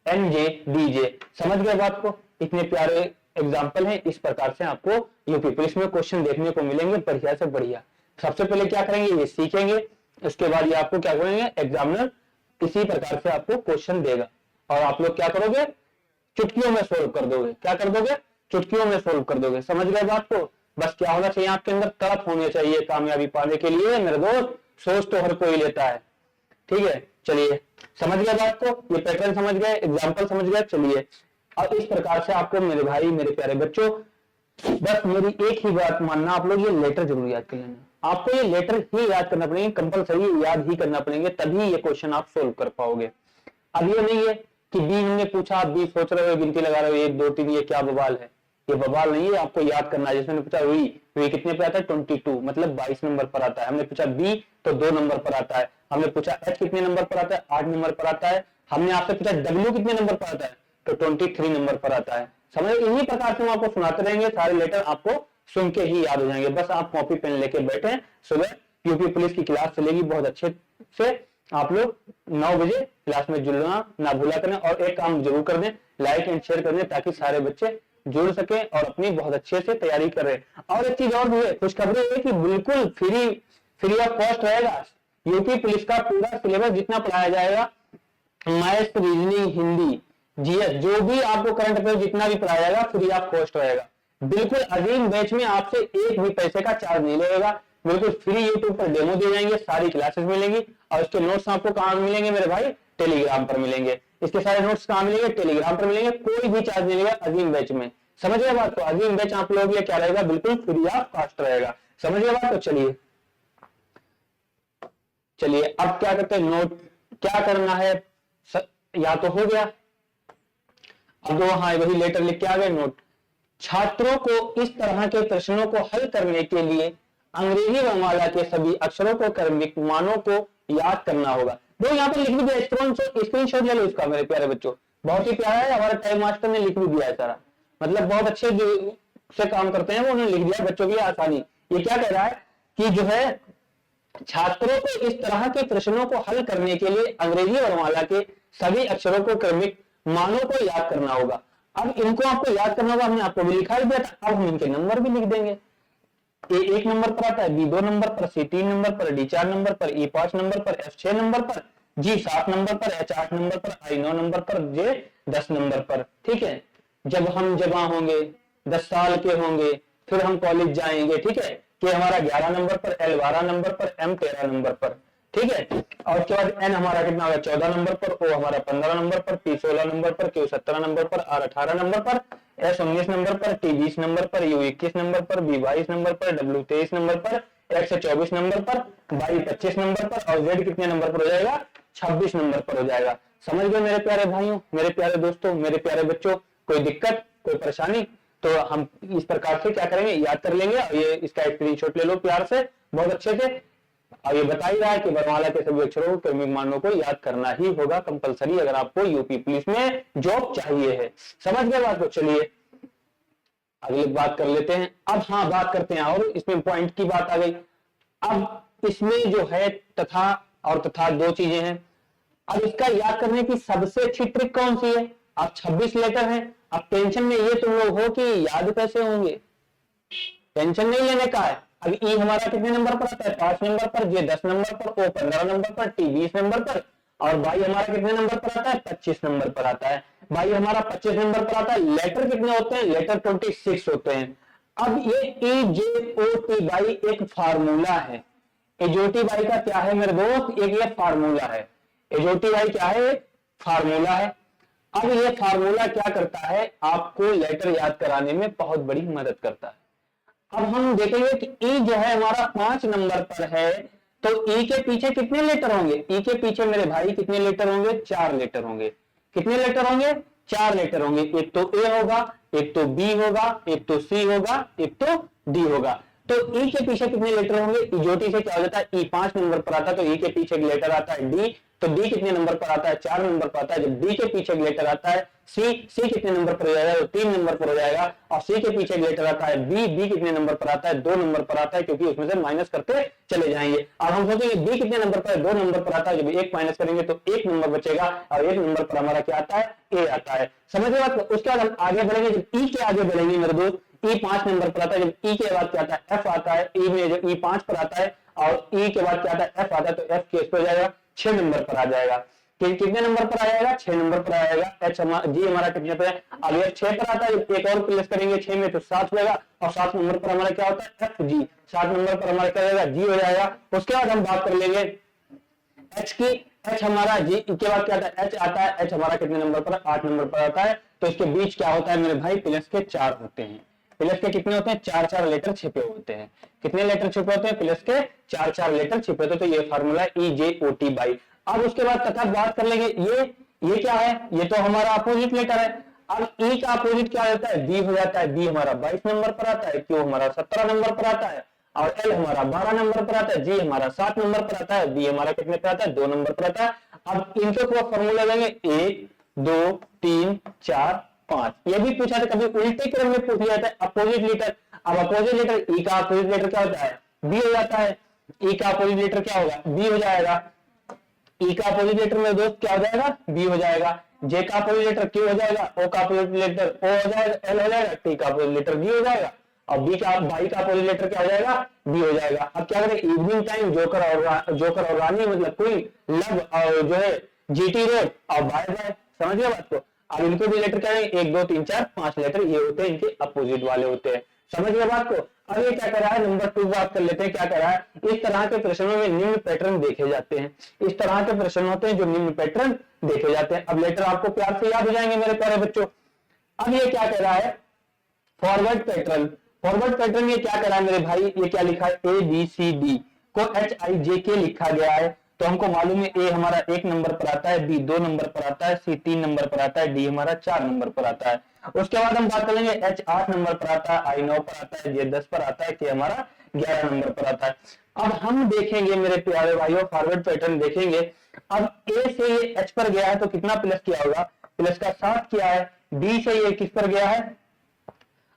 NJDJ। समझ गए बात को, इतने प्यारे एग्जाम्पल हैं। इस प्रकार से आपको यूपी पुलिस में क्वेश्चन देखने को मिलेंगे बढ़िया से बढ़िया। सबसे पहले क्या करेंगे, ये सीखेंगे, उसके बाद ये आपको क्या करेंगे, एग्जामिनर इसी प्रकार से आपको क्वेश्चन देगा और आप लोग क्या करोगे, चुटकियों में सोल्व कर दोगे। क्या कर दोगे, चुटकियों में सोल्व कर दोगे। समझ गए बात को। बस क्या होना चाहिए, आपके अंदर तड़प होनी चाहिए कामयाबी पाने के लिए मेरे दोस्त। सोच तो हर कोई लेता है, ठीक है। चलिए समझ गए बात को, ये पैटर्न समझ गए, एग्जाम्पल समझ गए। चलिए अब इस प्रकार से आपको मेरे भाई, मेरे प्यारे बच्चों, बस मेरी एक ही बात मानना, आप लोग ये लेटर जरूर याद कर लेना। आपको ये लेटर ही याद करना पड़ेंगे, कंपलसरी याद ही करना पड़ेंगे, तभी ये क्वेश्चन आप सोल्व कर पाओगे। अब ये नहीं है कि बी हमने पूछा, आप बी सोच रहे हो, गिनती लगा रहे हो 1 2 3, ये क्या बवाल है, ये बवाल नहीं है। आपको याद करना है। जैसे मैंने पूछा वी कितने पे आता है, 22, मतलब 22 नंबर पर आता है। हमने पूछा बी तो 2 नंबर पर आता है। हमने पूछा एच कितने नंबर पर आता है, 8 नंबर पर आता है। हमने आपसे पूछा डब्ल्यू कितने नंबर पर आता है, तो 23 नंबर पर आता है। समझ, इन्हीं प्रकार से हम आपको सुनाते रहेंगे, सारे लेटर आपको सुन के ही याद हो जाएंगे। बस आप कॉपी पेन लेके बैठे, सुबह यूपी पुलिस की क्लास चलेगी बहुत अच्छे से। आप लोग 9 बजे क्लास में जुड़ना ना भूला करें, और एक काम जरूर कर दें, लाइक एंड शेयर कर दें, ताकि सारे बच्चे जुड़ सके और अपनी बहुत अच्छे से तैयारी करें। और एक चीज और भी है, खुशखबरी है कि बिल्कुल फ्री ऑफ कॉस्ट रहेगा यूपी पुलिस का पूरा सिलेबस, जितना पढ़ाया जाएगा, मैथ्स, रीजनिंग, हिंदी, जीएस, जो भी आपको करंट अफेयर जितना भी पढ़ाया जाएगा, फ्री ऑफ कॉस्ट रहेगा। बिल्कुल अजीम बैच में आपसे एक भी पैसे का चार्ज नहीं लगेगा, बिल्कुल फ्री यूट्यूब पर डेमो दिए जाएंगे, सारी क्लासेस मिलेंगी। और इसके नोट्स आपको कहां मिलेंगे मेरे भाई, टेलीग्राम पर मिलेंगे। इसके सारे नोट्स कहां मिलेंगे, टेलीग्राम पर मिलेंगे, कोई भी चार्ज नहीं लगेगा अजीम बैच में। समझ गए बात को, अजीम बैच आप लोगों के लिए क्या रहेगा, बिल्कुल फ्री ऑफ कॉस्ट रहेगा। समझ गए बात को। चलिए अब क्या करते हैं, नोट क्या करना है, या तो हो गया, अब हाँ वही लेटर लिख के आ गए। नोट, छात्रों को इस तरह के प्रश्नों को हल करने के लिए अंग्रेजी वर्णमाला के सभी अक्षरों को क्रमिक मानों को याद करना होगा। दो यहाँ पर लिख भी दिया, स्क्रीनशॉट ले लो इसका मेरे प्यारे बच्चों, बहुत ही प्यारा है। हमारे टाइम मास्टर ने लिख भी दिया है सारा, मतलब बहुत अच्छे से काम करते हैं वो, उन्होंने लिख दिया बच्चों के लिए आसानी। ये क्या कह रहा है कि जो है, छात्रों को इस तरह के प्रश्नों को हल करने के लिए अंग्रेजी वर्णमाला के सभी अक्षरों को क्रमिक मानों को याद करना होगा। अब इनको आपको याद करना होगा, हमने आपको भी लिखा ही दिया था, अब हम इनके नंबर भी लिख देंगे। ए 1 नंबर पर आता है, बी 2 नंबर पर, सी 3 नंबर पर, डी 4 नंबर पर, ई 5 नंबर पर, एफ 6 नंबर पर, जी 7 नंबर पर, एच 8 नंबर पर, आई 9 नंबर पर, जे 10 नंबर पर। ठीक है, जब हम जवां होंगे, 10 साल के होंगे, फिर हम कॉलेज जाएंगे, ठीक है, कि हमारा 11 नंबर पर, एल 12 नंबर पर, एम 13 नंबर पर, ठीक है। और उसके बाद एन हमारा कितना होगा, 14 नंबर पर, ओ हमारा 15 नंबर पर, पी 16 नंबर पर, क्यू 17 नंबर पर, आर 18 नंबर पर, एस 19 नंबर पर, टी 20 नंबर पर, यू 21 नंबर पर, बी 22 नंबर पर, डब्ल्यू 23 नंबर पर, एक्स 24 नंबर पर, वाई 25 नंबर पर और जेड कितने नंबर पर हो जाएगा, 26 नंबर पर हो जाएगा। समझ गए मेरे प्यारे भाइयों, मेरे प्यारे दोस्तों, मेरे प्यारे बच्चों, कोई दिक्कत, कोई परेशानी? तो हम इस प्रकार से क्या करेंगे, याद कर लेंगे। और ये इसका स्क्रीनशॉट ले लो प्यार से, बहुत अच्छे से। और ये बता ही रहा है कि वर्णमाला के सभी अक्षरों को, क्रमिक मानों को याद करना ही होगा कंपलसरी, अगर आपको यूपी पुलिस में जॉब चाहिए है। समझ गए बात को? चलिए अगली बात कर लेते हैं। अब हाँ, बात करते हैं, और इसमें पॉइंट की बात आ गई। अब इसमें जो है तथा और तथा दो चीजें हैं। अब इसका याद करने की सबसे अच्छी ट्रिक कौन सी है? अब 26 लेटर हैं। अब टेंशन में ये तुम लोग हो कि याद कैसे होंगे, टेंशन नहीं लेने का है। अब ई हमारा कितने नंबर पर आता है, 5 नंबर पर, जे 10 नंबर पर, ओ 15 नंबर पर, टी 20 नंबर पर, और वाई हमारा कितने नंबर पर आता है, 25 नंबर पर आता है। वाई हमारा 25 नंबर पर आता है। लेटर कितने होते हैं, लेटर 26 होते हैं। अब ये E J O T Y एक फार्मूला है। एजोटी वाई का क्या है मेरे दोस्त, एक ये फार्मूला है। एजोटी वाई क्या है, फार्मूला है। अब ये फार्मूला क्या करता है, आपको लेटर याद कराने में बहुत बड़ी मदद करता है। अब हम देखेंगे कि ई जो है हमारा 5 नंबर पर है, तो ई के पीछे कितने लेटर होंगे, ई के पीछे मेरे भाई कितने लेटर होंगे, 4 लेटर होंगे। कितने लेटर होंगे, 4 लेटर होंगे। एक तो ए होगा, एक तो बी होगा, एक तो सी होगा, एक तो डी होगा। तो ई के पीछे कितने लेटर होंगे, इजोटी से क्या हो जाता है, ई 5 नंबर पर आता है, तो ई के पीछे एक लेटर आता है डी, तो डी कितने नंबर पर आता है, 4 नंबर पर आता है। जब डी के पीछे एक लेटर आता है सी, सी कितने नंबर पर हो जाएगा, तो 3 नंबर पर हो जाएगा। और सी के पीछे एक लेटर आता है बी, बी कितने नंबर पर आता है, 2 नंबर पर आता है, क्योंकि उसमें से माइनस करते चले जाएंगे। अब हम सोचेंगे बी कितने नंबर पर है, 2 नंबर पर आता है, जब एक माइनस करेंगे तो 1 नंबर बचेगा, और 1 नंबर पर हमारा क्या आता है, ए आता है। समझ रहे बात? उसके बाद हम आगे बढ़ेंगे, जब ई के आगे बढ़ेंगे मेरे दोस्त, ई 5 नंबर पर आता है, जब ई के बाद क्या आता है, एफ आता है। ई में जब ई 5 पर आता है और ई के बाद क्या आता है, एफ आता है, तो एफ केस पे हो जाएगा, 6 नंबर पर आ जाएगा। कितने नंबर पर आ जाएगा, 6 नंबर पर आ जाएगा। एच जी हमारा कितने पर है, अभी 6 पर आता है, एक और प्लस करेंगे 6 में तो 7 होगा, और 7 नंबर पर हमारा क्या होता है, एफ जी। 7 नंबर पर हमारा क्या हो जाएगा, जी हो जाएगा। उसके बाद हम बात कर लेंगे एच की। एच हमारा जी के बाद क्या आता है, एच आता है। एच हमारा कितने नंबर पर, 8 नंबर पर आता है। तो इसके बीच क्या होता है मेरे भाई, प्लस के 4 होते हैं। प्लस के कितने होते हैं, 4-4 लेटर छिपे होते हैं। कितने लेटर छिपे होते हैं, प्लस के 4-4 लेटर छिपे होते हैं। तो ये formula E J O T Y. अब उसके बाद तथा बात कर लेंगे, ये क्या है, ये तो हमारा अपोजिट लेटर है। अब ई का अपोजिट क्या होता है, बी हो जाता है। बी हमारा 22 नंबर पर आता है, क्यू हमारा 17 नंबर पर आता है, और एल हमारा 12 नंबर पर आता है, जी हमारा 7 नंबर पर आता है, बी हमारा कितने पर आता है, 2 नंबर पर आता है। अब इनके ऊपर फॉर्मूला देंगे 1 2 3 4 5। ये भी पूछा था कभी, उल्टे क्रम में पूछ लिया था, अपोजिट लेटर। अब अपोजिट लेटर, ई का अपोजिट लेटर क्या होता है, बी हो जाता है। ई का अपोजिट लेटर क्या होगा, बी हो जाएगा। ई का अपोजिट लेटर मेरे दोस्त क्या हो जाएगा, बी हो जाएगा। जे का अपोजिट लेटर क्यू हो जाएगा, ओ का अपोजिट लेटर ओ हो जाएगा, एल हो जाएगा, टी का अपोजिट लेटर डी हो जाएगा, और बी का बाई का अपोजिट लेटर क्या हो जाएगा, बी हो जाएगा। अब क्या करें, इवनिंग टाइम जोकर और रानी मतलब कोई लव और जो है जीटी रोड और बाय बाय। समझ गए बात को? अब इनको भी लेटर क्या है, 1 2 3 4 5 लेटर ये होते हैं, इनके अपोजिट वाले होते हैं। समझ गए बात को? अब ये क्या कर रहा है, नंबर 2 बात कर लेते हैं। क्या कर रहा है, इस तरह के प्रश्नों में निम्न पैटर्न देखे जाते हैं। इस तरह के प्रश्न होते हैं जो निम्न पैटर्न देखे जाते हैं। अब लेटर आपको प्यार से याद हो जाएंगे मेरे प्यारे बच्चों। अब ये क्या कह रहा है, फॉरवर्ड पैटर्न। फॉरवर्ड पैटर्न ये क्या कर रहा है मेरे भाई, ये क्या लिखा है, ए बी सी डी को एच आई जे के लिखा गया है। तो हमको मालूम है ए हमारा 1 नंबर पर आता है, बी 2 नंबर पर आता है, सी 3 नंबर पर आता है, डी हमारा 4 नंबर पर आता है। उसके बाद हम बात करेंगे एच 8 नंबर पर आता है, आई 9 पर आता है, जे 10 पर आता है, के हमारा 11 नंबर पर आता है। अब हम देखेंगे मेरे प्यारे भाइयों, फॉरवर्ड पैटर्न देखेंगे। अब ए से ये एच पर गया है तो कितना प्लस किया होगा, प्लस का 7 किया है। बी से ये किस पर गया है,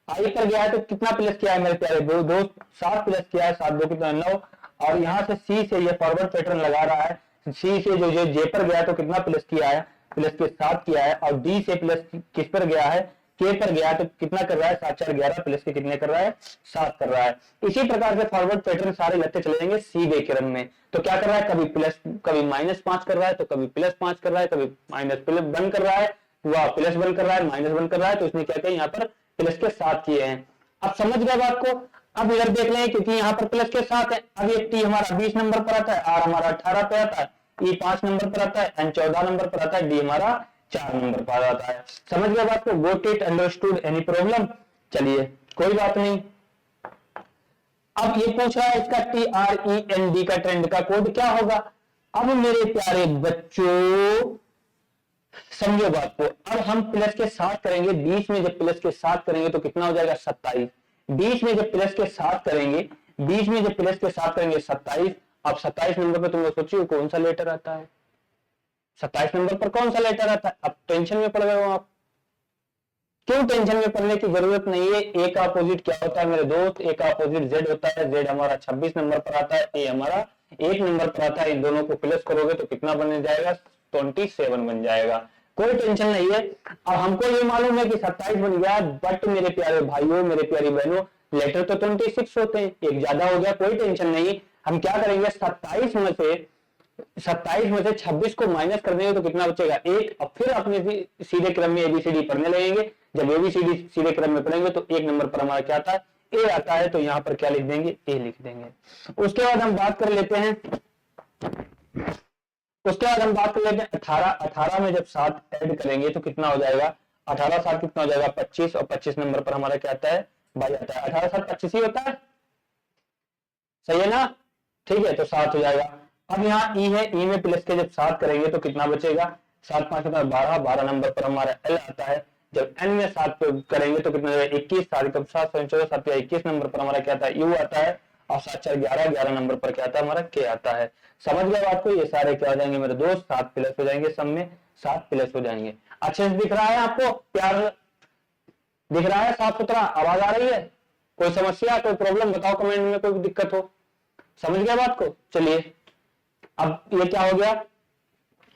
आई पर गया है, तो कितना प्लस किया है मेरे प्यारे दोस्त, 7 प्लस किया है। 7 2 कितना 9। और यहाँ से सी से ये फॉरवर्ड पैटर्न लगा रहा है। सी से जो जे पर गया तो कितना प्लस किया है, प्लस के 7 किया है। और डी से प्लस किस पर गया है, के पर गया तो कितना कर रहा है, 7 4 11 प्लस के कितने कर रहा है, 7 कर रहा है। इसी प्रकार से फॉरवर्ड पैटर्न सारे लगते चले जाएंगे सीधे क्रम में। तो क्या कर रहा है, कभी प्लस कभी -5 कर रहा है, तो कभी +5 कर रहा है, कभी -1 कर रहा है, वह +1 कर रहा है, -1 कर रहा है। तो इसने क्या किया, यहाँ पर प्लस के 7 किए हैं। अब समझ गए बात को? अब इधर देख लें, क्योंकि यहाँ पर प्लस के 7 है। अब ये टी हमारा 20 नंबर पर आता है, आर हमारा 18 पे आता है, ई 5 नंबर पर आता है, एन 14 नंबर पर आता है, डी हमारा 4 नंबर पर आता है। समझ गए बात को? Got it, understood, any problem? चलिए कोई बात नहीं। अब ये पूछ रहा है इसका TREND का ट्रेंड का कोड क्या होगा। अब मेरे प्यारे बच्चों समझो बात को, अब हम प्लस के साथ करेंगे 20 में, जब प्लस के साथ करेंगे तो कितना हो जाएगा 27। 20 में जब प्लस के साथ करेंगे, 20 में जब प्लस के साथ करेंगे 27। अब 27 नंबर पे तुम लोग सोचिए कौन सा लेटर आता है, 27 नंबर पर कौन सा लेटर आता है। अब टेंशन में पड़ गए हो आप, क्यों टेंशन में पड़ने की जरूरत नहीं है। ए का अपोजिट क्या होता है मेरे दोस्त, ए का अपोजिट जेड होता है। जेड हमारा 26 नंबर पर आता है, ए हमारा 1 नंबर पर आता है। इन दोनों को प्लस करोगे तो कितना बन जाएगा 27 बन जाएगा, कोई टेंशन नहीं है। अब हमको ये मालूम है कि 27 बन गया, बट मेरे प्यारे भाइयों मेरे प्यारी बहनों लेटर तो 26 होते हैं, एक ज्यादा हो गया, कोई टेंशन नहीं। हम क्या करेंगे 27 में से 26 को माइनस कर देंगे तो कितना बचेगा 1। अब फिर अपने सीधे क्रम में एबीसीडी पढ़ने लगेंगे। जब एबीसीडी सीधे क्रम में पढ़ेंगे तो 1 नंबर पर हमारा क्या आता है ए आता है, तो यहां पर क्या लिख देंगे ए लिख देंगे। उसके बाद हम बात कर लेते हैं 18 में जब 7 ऐड करेंगे तो कितना हो जाएगा 18 7 कितना हो जाएगा 25, और 25 नंबर पर हमारा क्या आता है बाई आता है। 18 7 25 ही होता है, सही है ना, ठीक है, तो 7 हो जाएगा। अब यहाँ ई है, ई में प्लस के जब 7 करेंगे तो कितना बचेगा 7 5 12, 12 नंबर पर हमारा एल आता है। जब एन में 7 पे करेंगे तो कितना 21, 7 14 7 21 नंबर पर हमारा क्या आता है यू आता है, और 7 4 11, 11 नंबर पर क्या आता है हमारा के आता है। समझ गए बात को, ये सारे क्या हो जाएंगे मेरे दोस्त 7 प्लस हो जाएंगे, सब में 7 प्लस हो जाएंगे। अच्छे से दिख रहा है आपको, प्यार दिख रहा है, साफ सुथरा आवाज आ रही है, कोई समस्या कोई प्रॉब्लम बताओ कमेंट में, कोई दिक्कत हो। समझ गया बात को, चलिए अब ये क्या हो गया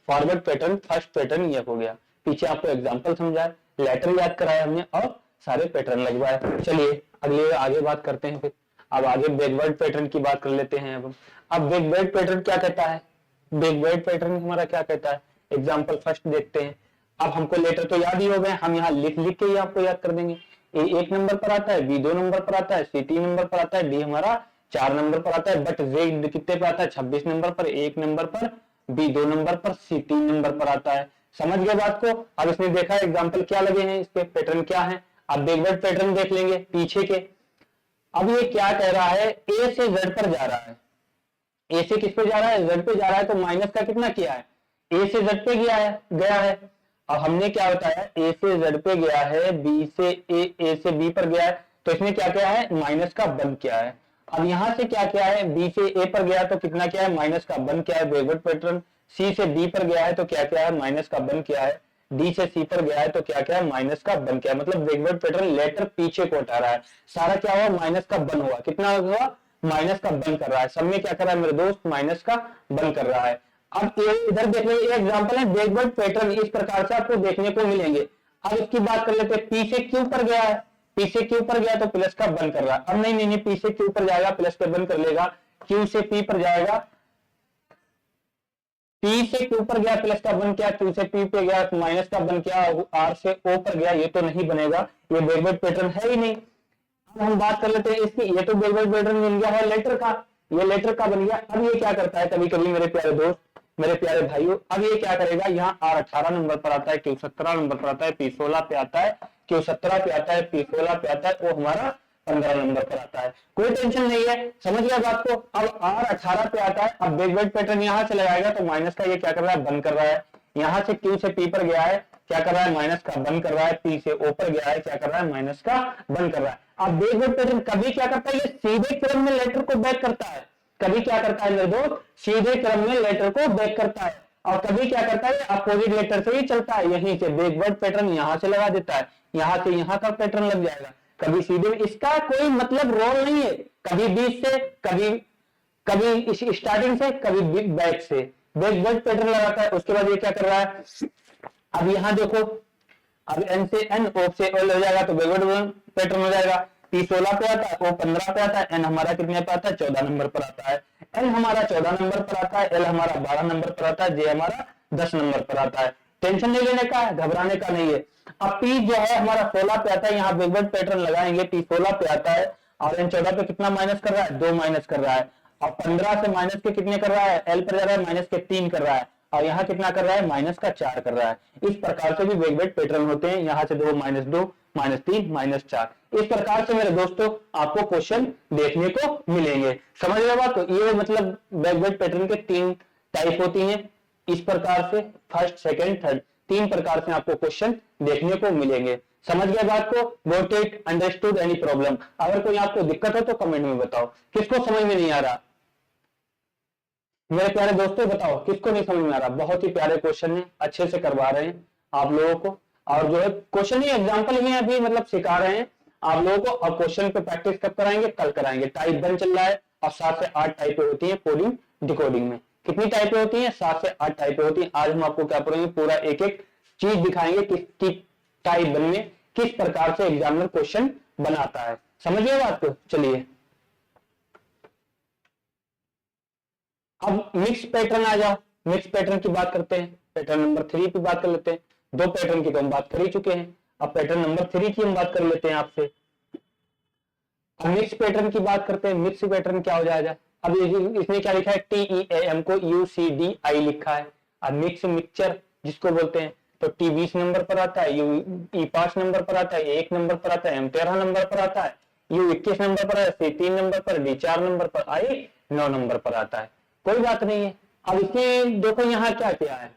फॉरवर्ड पैटर्न, फर्स्ट पैटर्न ये हो गया। पीछे आपको एग्जांपल समझाया, लेटर याद कराया हमने और सारे पैटर्न लगवाए। चलिए अगले आगे बात करते हैं, फिर अब आगे बैकवर्ड पैटर्न की बात कर लेते हैं। अब बैकवर्ड पैटर्न क्या कहता है, बैकवर्ड पैटर्न हमारा क्या कहता है, एग्जांपल फर्स्ट देखते हैं। अब हमको लेटर तो याद ही हो गए, हम यहाँ लिख लिख के ही आपको याद कर देंगे। ए 1 नंबर पर आता है, बी 2 नंबर पर आता है, सी 3 नंबर पर आता है, डी हमारा 4 नंबर पर आता है, बट जेड कितने पे आता है 26 नंबर पर, 1 नंबर पर, बी 2 नंबर पर, सी 3 नंबर पर आता है। समझ गए बात को। अब इसने देखा एग्जांपल क्या लगे हैं, इसके पैटर्न क्या है। अब बैकवर्ड पैटर्न देख लेंगे पीछे के। अब ये क्या कह रहा है, ए से जेड पर जा रहा है, ए से किस पे जा रहा है जेड पे जा रहा है, तो माइनस का कितना किया है ए से जेड पे गया है। अब हमने क्या बताया ए से जेड पे गया है, बी से ए से बी पर गया है, तो इसने क्या किया है माइनस का 1 किया है। अब यहां से क्या किया है बी से ए पर गया तो कितना किया है माइनस का 1 किया है बैकवर्ड पैटर्न। सी से डी पर गया है तो क्या किया है माइनस का 1 किया है। डी से सी पर गया है तो क्या किया है माइनस का 1 किया है। मतलब बैकवर्ड पैटर्न लेटर पीछे को हटा रहा है, सारा क्या हुआ माइनस का 1 हुआ। कितना हुआ माइनस का 1 कर रहा है, सब में क्या कर रहा है मेरे दोस्त माइनस का 1 कर रहा है। अब इधर देख लीजिए, ये एग्जांपल है बैकवर्ड पैटर्न, इस प्रकार से आपको देखने को मिलेंगे। अब इसकी बात कर लेते हैं, पी से क्यू पर गया है, पी से क्यू पर गया तो प्लस का 1 कर रहा है। अब नहीं पी से क्यू पर जाएगा प्लस का 1 कर लेगा, क्यू से पी पर जाएगा, पी से क्यू पर गया प्लस का 1 किया, क्यू से पी पे गया माइनस का 1 किया, आर से ओ पर गया, ये तो नहीं बनेगा, ये बैकवर्ड पैटर्न है ही नहीं। अब हम बात कर लेते हैं इसकी, ये तो बैकवर्ड पैटर्न बन गया है लेटर का, ये लेटर का बन गया। अब ये क्या करता है कभी कभी मेरे प्यारे दोस्त मेरे प्यारे भाइयों, अब ये क्या करेगा यहाँ आर 18 नंबर पर आता है, क्यू 17 नंबर पर आता है, पी 16 पे आता है, क्यू 17 पे आता है, पी 16 पे आता है, वो हमारा 15 नंबर पर आता है। कोई टेंशन नहीं है, समझ गया बात को। अब आर 18 पे आता है, अब बैकवर्ड पैटर्न यहाँ से लगाएगा तो माइनस का ये क्या कर रहा है 1 कर रहा है। यहाँ से क्यू से पी पर गया है, क्या कर रहा है माइनस का 1 कर रहा है, पी से ओ पर गया है, क्या कर रहा है माइनस का 1 कर रहा है। अब बैकवर्ड पैटर्न कभी क्या करता है, ये सीधे क्रम में लेटर को बैक करता है, कभी क्या करता है मेरे दोस्त सीधे क्रम में लेटर को बैक करता है, और कभी क्या करता है अपोजिट लेटर से ही चलता है, यहीं से बैकवर्ड पैटर्न यहां से लगा देता है, यहां से यहां का पैटर्न लग जाएगा, कभी सीधे। इसका कोई मतलब रोल नहीं है, कभी बीच से कभी स्टार्टिंग से कभी बैक से बैकवर्ड पैटर्न लगाता है। उसके बाद ये क्या कर रहा है, अब यहां देखो, अब एन से एन ओ से ओ हो जाएगा तो बैकवर्ड पैटर्न हो जाएगा। पी 16 पे आता है, ओ 15 पे आता है, एन हमारा कितने पे आता है 14 नंबर पर आता है, एल हमारा 14 नंबर पर आता है, एल हमारा 12 नंबर पर आता है, जे हमारा 10 नंबर पर आता है। टेंशन नहीं लेने का है, घबराने का नहीं है। अब पी जो है हमारा 16 पे आता है, यहाँ बैकवर्ड पैटर्न लगाएंगे, पी 16 पे आता है और एन 14 पे कितना माइनस कर रहा है 2 माइनस कर रहा है, और 15 से माइनस के कितने कर रहा है एल पर जा रहा है माइनस के 3 कर रहा है, और यहाँ कितना कर रहा है, माइनस का 4 कर रहा है। इस प्रकार से भी बैकवर्ड पैटर्न होते हैं। यहाँ से देखो -2 -3 -4, इस प्रकार से मेरे दोस्तों आपको क्वेश्चन देखने को मिलेंगे। समझ रहे बात? तो ये मतलब बैकवर्ड पैटर्न के 3 टाइप होती हैं। इस प्रकार से फर्स्ट, सेकंड, थर्ड, 3 प्रकार से आपको क्वेश्चन देखने को मिलेंगे। समझ गए बात को? Got it? Understood? Any problem? अगर कोई आपको दिक्कत हो तो कमेंट में बताओ। किसको समझ में नहीं आ रहा मेरे प्यारे दोस्तों, बताओ किसको नहीं समझ में आ रहा? बहुत ही प्यारे क्वेश्चन है, अच्छे से करवा रहे हैं आप लोगों को। और जो है क्वेश्चन ही एग्जाम्पल में अभी मतलब सिखा रहे हैं आप लोगों को। और क्वेश्चन पे प्रैक्टिस कब कराएंगे? कल कराएंगे। टाइप 1 चल रहा है और 7 से 8 टाइपें होती है कोडिंग डिकोडिंग में। कितनी टाइपें होती हैं? 7 से 8 टाइपें होती हैं। आज हम आपको क्या पढ़ेंगे, पूरा एक एक चीज दिखाएंगे कि टाइप 1 में किस प्रकार से एग्जामिनर क्वेश्चन बनाता है। समझिए बात को? चलिए अब मिक्स पैटर्न आ जाओ। मिक्स पैटर्न की बात करते हैं। पैटर्न नंबर 3 की बात कर लेते हैं। 2 पैटर्न की तो हम बात कर ही चुके हैं। अब पैटर्न नंबर 3 की हम बात कर लेते हैं आपसे। अब मिक्स पैटर्न की बात करते हैं। मिक्स पैटर्न क्या हो जाएगा? अब इसने क्या लिखा है, TEAM को UCDI लिखा है। अब मिक्स मिक्सचर जिसको बोलते हैं, तो T 20 नंबर पर आता है, E 5 नंबर पर आता है, 1 नंबर पर आता है, M 13 नंबर पर आता है, U 21 नंबर पर है, C 3 नंबर पर, D 4 नंबर पर, I 9 नंबर पर आता है। कोई बात नहीं है। अब इसमें देखो यहाँ क्या किया है,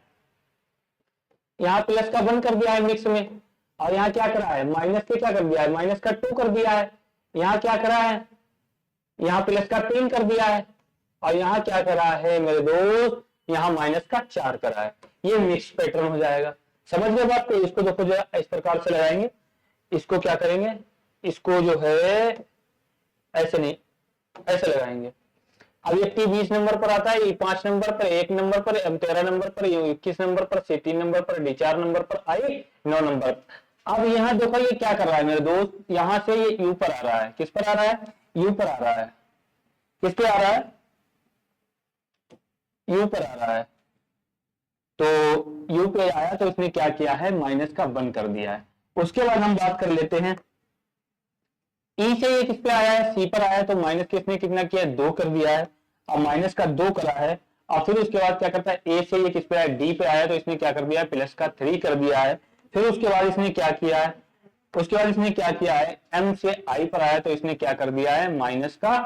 यहाँ प्लस का 1 कर दिया है मिक्स में, और यहाँ क्या करा है, माइनस के क्या कर दिया है, माइनस का 2 कर दिया है। यहाँ क्या करा है, यहाँ प्लस का 3 कर दिया है, और यहाँ क्या करा है मेरे दोस्त, यहाँ माइनस का 4 करा है। ये मिक्स पैटर्न हो जाएगा। समझ गए बात को? इसको देखो जो इस प्रकार से लगाएंगे, इसको क्या करेंगे, इसको जो है ऐसे नहीं, ऐसे लगाएंगे। अब ये T 20 नंबर पर आता है, E 5 नंबर पर, 1 नंबर पर, M 13 नंबर पर, U 21 नंबर पर, C 3 नंबर पर, D 4 नंबर पर, I 9 नंबर पर। अब यहाँ देखो ये क्या कर रहा है मेरे दोस्त, यहाँ से ये U पर आ रहा है। किस पर आ रहा है? U पर आ रहा है। किस पे आ रहा है? U पर आ रहा है। तो U पे आया तो इसने क्या किया है, माइनस का 1 कर दिया है। उसके बाद हम बात कर लेते हैं E से ये किस पे आया है, C पर आया है, तो माइनस के इसने कितना किया है, 2 कर दिया है, और माइनस का 2 करा है। और फिर उसके बाद क्या करता है, A से ये किस पे आया, D पे आया, तो इसने क्या कर दिया है, प्लस का 3 कर दिया है। फिर उसके बाद इसने क्या किया है, उसके बाद इसने क्या किया है, M से I पर आया, तो इसने क्या कर दिया है, माइनस का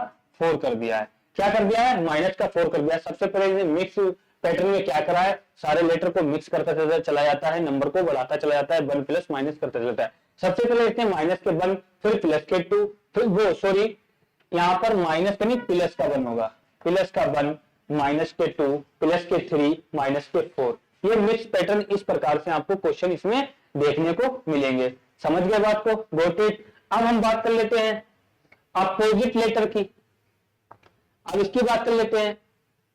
4 कर दिया है। क्या कर दिया है, माइनस का 4 कर दिया है। सबसे पहले इसने मिक्स पैटर्न में क्या करा है, सारे लेटर को मिक्स करता चला जाता है, नंबर को बढ़ाता चला जाता है, 1 प्लस माइनस करता चलता है। सबसे पहले इसने माइनस के 1, फिर प्लस के 2, फिर वो सॉरी यहाँ पर माइनस का नहीं प्लस का 1 होगा, प्लस का 1, माइनस के 2, प्लस के 3, माइनस के 4। ये मिक्स पैटर्न इस प्रकार से आपको क्वेश्चन इसमें देखने को मिलेंगे। समझ गए बात को? Got it? अब हम बात कर लेते हैं अपोजिट लेटर की। अब इसकी बात कर लेते हैं,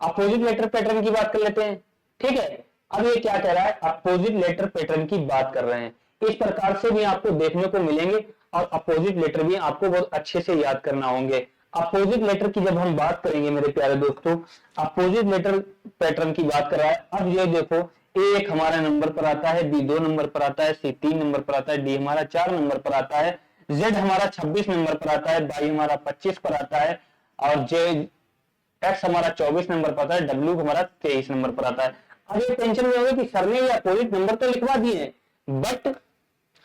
अपोजिट लेटर पैटर्न की बात कर लेते हैं। ठीक है, अब ये क्या कह रहा है, अपोजिट लेटर पैटर्न की बात कर रहे हैं। इस प्रकार से भी आपको देखने को मिलेंगे, और अपोजिट लेटर भी आपको बहुत अच्छे से याद करना होंगे। अपोजिट लेटर की जब हम बात करेंगे मेरे प्यारे दोस्तों, अपोजिट लेटर पैटर्न की बात कर रहा है। अब ये देखो, A 1 हमारा नंबर पर आता है, B 2 नंबर पर आता है, C 3 नंबर पर आता है, D हमारा 4 नंबर पर आता है, Z हमारा 26 नंबर पर आता है, Y हमारा 25 पर आता है, और X हमारा 24 नंबर पर आता है, W हमारा 23 नंबर पर आता है। अब ये टेंशन में होगा कि सर ने ये अपोजिट नंबर तो लिखवा दिए, बट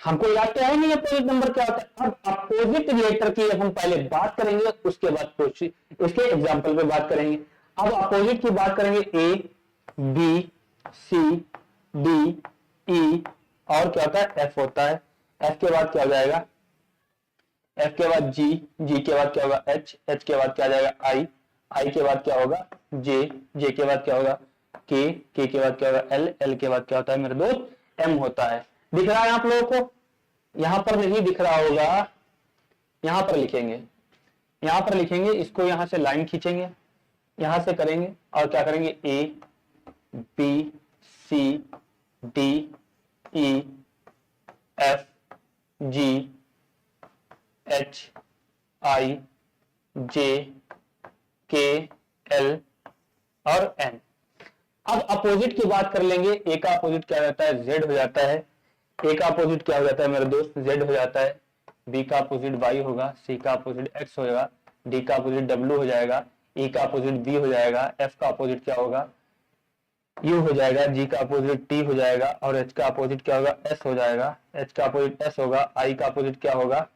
हमको याद तो है नहीं अपोजिट नंबर क्या होता है। अब अपोजिट लेटर की हम पहले बात करेंगे, उसके बाद इसके एग्जांपल पे बात करेंगे। अब अपोजिट की बात करेंगे, A, B, C, D, E, और क्या होता है, F होता है। F के बाद क्या हो जाएगा, F के बाद G, G के बाद क्या होगा, H, H के बाद क्या आ जाएगा, I के बाद क्या होगा, J, J के बाद क्या होगा, K, K के बाद क्या होगा, L, L के बाद क्या होता है मेरे दोस्त, M होता है। दिख रहा है आप लोगों को? यहां पर नहीं दिख रहा होगा, यहां पर लिखेंगे, यहां पर लिखेंगे, इसको यहां से लाइन खींचेंगे, यहां से करेंगे, और क्या करेंगे, A, B, C, D, E, F, G, H, I, J, K, L और N। अब अपोजिट की बात कर लेंगे। ए का अपोजिट क्या रहता है, Z हो जाता है। ए का अपोजिट क्या हो जाता है मेरे दोस्त, Z हो जाता है। बी का अपोजिट Y होगा, सी का अपोजिट X होगा, डी का अपोजिट W हो जाएगा, ई का अपोजिट B हो जाएगा, F का अपोजिट क्या होगा, यू हो जाएगा, जी का अपोजिट टी हो जाएगा, और एच का अपोजिट क्या होगा, एस हो जाएगा। एच का अपोजिट एस होगा, आई का अपोजिट क्या होगा,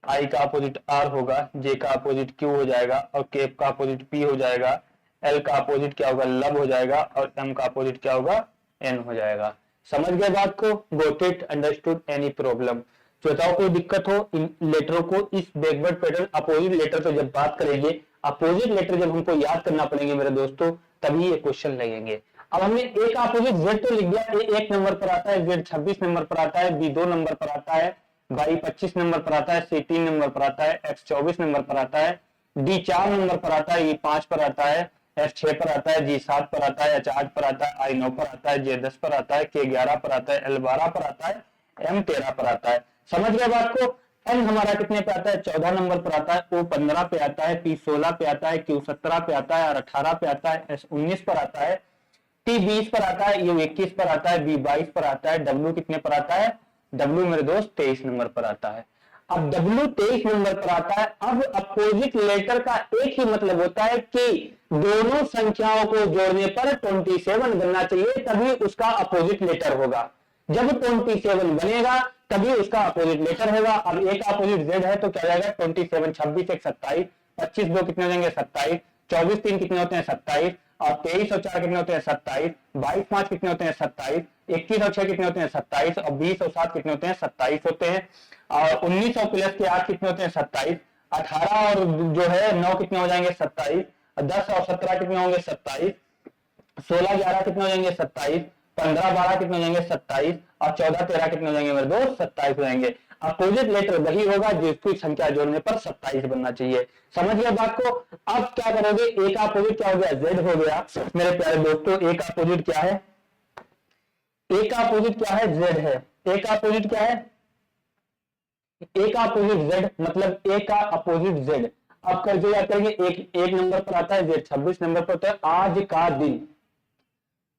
आई का अपोजिट आर होगा, जे का अपोजिट क्यू हो जाएगा, और के का अपोजिट पी हो जाएगा, एल का अपोजिट क्या होगा, लब हो जाएगा, और एम का अपोजिट क्या होगा, एन हो जाएगा। समझ गए बात को? Got it? Understood? Any problem? बताओ कोई दिक्कत हो इन लेटरों को, इस बैकवर्ड पैटर्न अपोजिट लेटर पे जब बात करेंगे, अपोजिट लेटर जब हमको याद करना पड़ेंगे मेरे दोस्तों, तभी ये क्वेश्चन लगेंगे। अब हमने ए का अपोजिट जेड तो लिख दिया, ए 1 नंबर पर आता है, जेड 26 नंबर पर आता है, बी 2 नंबर पर आता है, वाई 25 नंबर पर आता है, सी 3 नंबर पर आता है, एक्स 24 नंबर पर आता है, डी 4 नंबर पर आता है, ई 5 पर आता है, एफ 6 पर आता है, जी 7 पर आता है, एच 8 पर आता है, आई 9 पर आता है, जे 10 पर आता है, के 11 पर आता है, एल 12 पर आता है, एम 13 पर आता है। समझ गए बात को? एन हमारा कितने पे आता है, 14 नंबर पर आता है, ओ 15 पे आता है, पी 16 पे आता है, क्यू 17 पे आता है, और 18 पे आता है, एस 19 पर आता है, टी 20 पर आता है, यू 21 पर आता है, बी 22 पर आता है, डब्ल्यू कितने पर आता है, डब्ल्यू मेरे दोस्त 23 नंबर पर आता है। अब डब्ल्यू 23 नंबर पर आता है। अब अपोजिट लेटर का एक ही मतलब होता है कि दोनों संख्याओं को जोड़ने पर 27 बनना चाहिए, तभी उसका अपोजिट लेटर होगा। जब 27 बनेगा तभी उसका अपोजिट लेटर होगा। अब एक अपोजिट जेड है तो क्या जाएगा, 27, 26 एक 27, 25 दो कितने हो जाएंगे 27, 24 3 कितने होते हैं 27, और 23 और 4 कितने होते हैं 27, 22 5 कितने होते हैं 27, 21 और 6 कितने होते हैं 27, और 20 और 7 कितने होते हैं 27 होते हैं, और 19 और प्लस के 8 कितने होते हैं 27, 18 और जो है 9 कितने हो जाएंगे 27, 10 और 17 कितने होंगे 27, 16 11 कितने हो जाएंगे 27, 15 12 कितने हो जाएंगे 27, और 14 13 कितने हो जाएंगे मेरे दोस्त 27 हो जाएंगे। अपोजिट लेटर वही होगा जिसकी संख्या जोड़ने पर 27 बनना चाहिए। समझ गए बात को? अब क्या करोगे, ए का अपोजिट क्या हो गया, जेड हो गया मेरे प्यारे दोस्तों। ए का अपोजिट क्या है, ए का अपोजिट क्या है, जेड है। ए का अपोजिट क्या है, ए का अपोजिट जेड, मतलब ए का अपोजिट जेड। अब कर जो याद करेंगे, एक नंबर पर आता है, जेड 26 नंबर पर होता है। आज का दिन,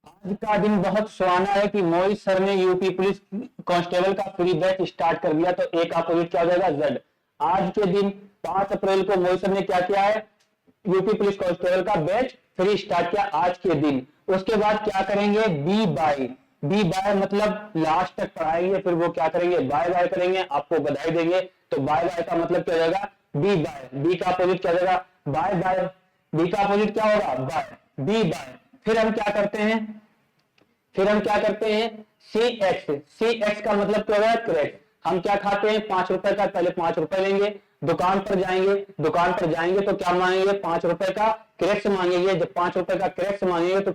आज का दिन बहुत सुहाना है कि मोहित सर ने यूपी पुलिस कांस्टेबल का फ्री बैच स्टार्ट कर दिया, तो एक अपोजिट क्या हो जाएगा, जेड। आज के दिन 5 अप्रैल को मोहित सर ने क्या किया है, यूपी पुलिस कांस्टेबल का बैच फ्री स्टार्ट किया आज के दिन। उसके बाद क्या करेंगे, बी बाय, बी बाय मतलब लास्ट तक पढ़ाएंगे, फिर वो क्या करेंगे, बाय बाय करेंगे, आपको बधाई देंगे। तो बाय बाय का मतलब क्या हो जाएगा, बी बाय। बी का अपोजिट क्या हो जाएगा, बाय बाय। बी का अपोजिट क्या होगा, बाय, बी बाय। फिर हम क्या करते हैं, फिर हम क्या करते हैं, सी एक्स। सी एक्स का मतलब क्या होगा, क्रैक्स। हम क्या खाते हैं, 5 रुपए का, पहले 5 रुपए लेंगे, दुकान पर जाएंगे, दुकान पर जाएंगे तो क्या मांगेंगे, 5 रुपए का क्रैक्स मांगेंगे। जब 5 रुपए का क्रैक्स मांगेंगे तो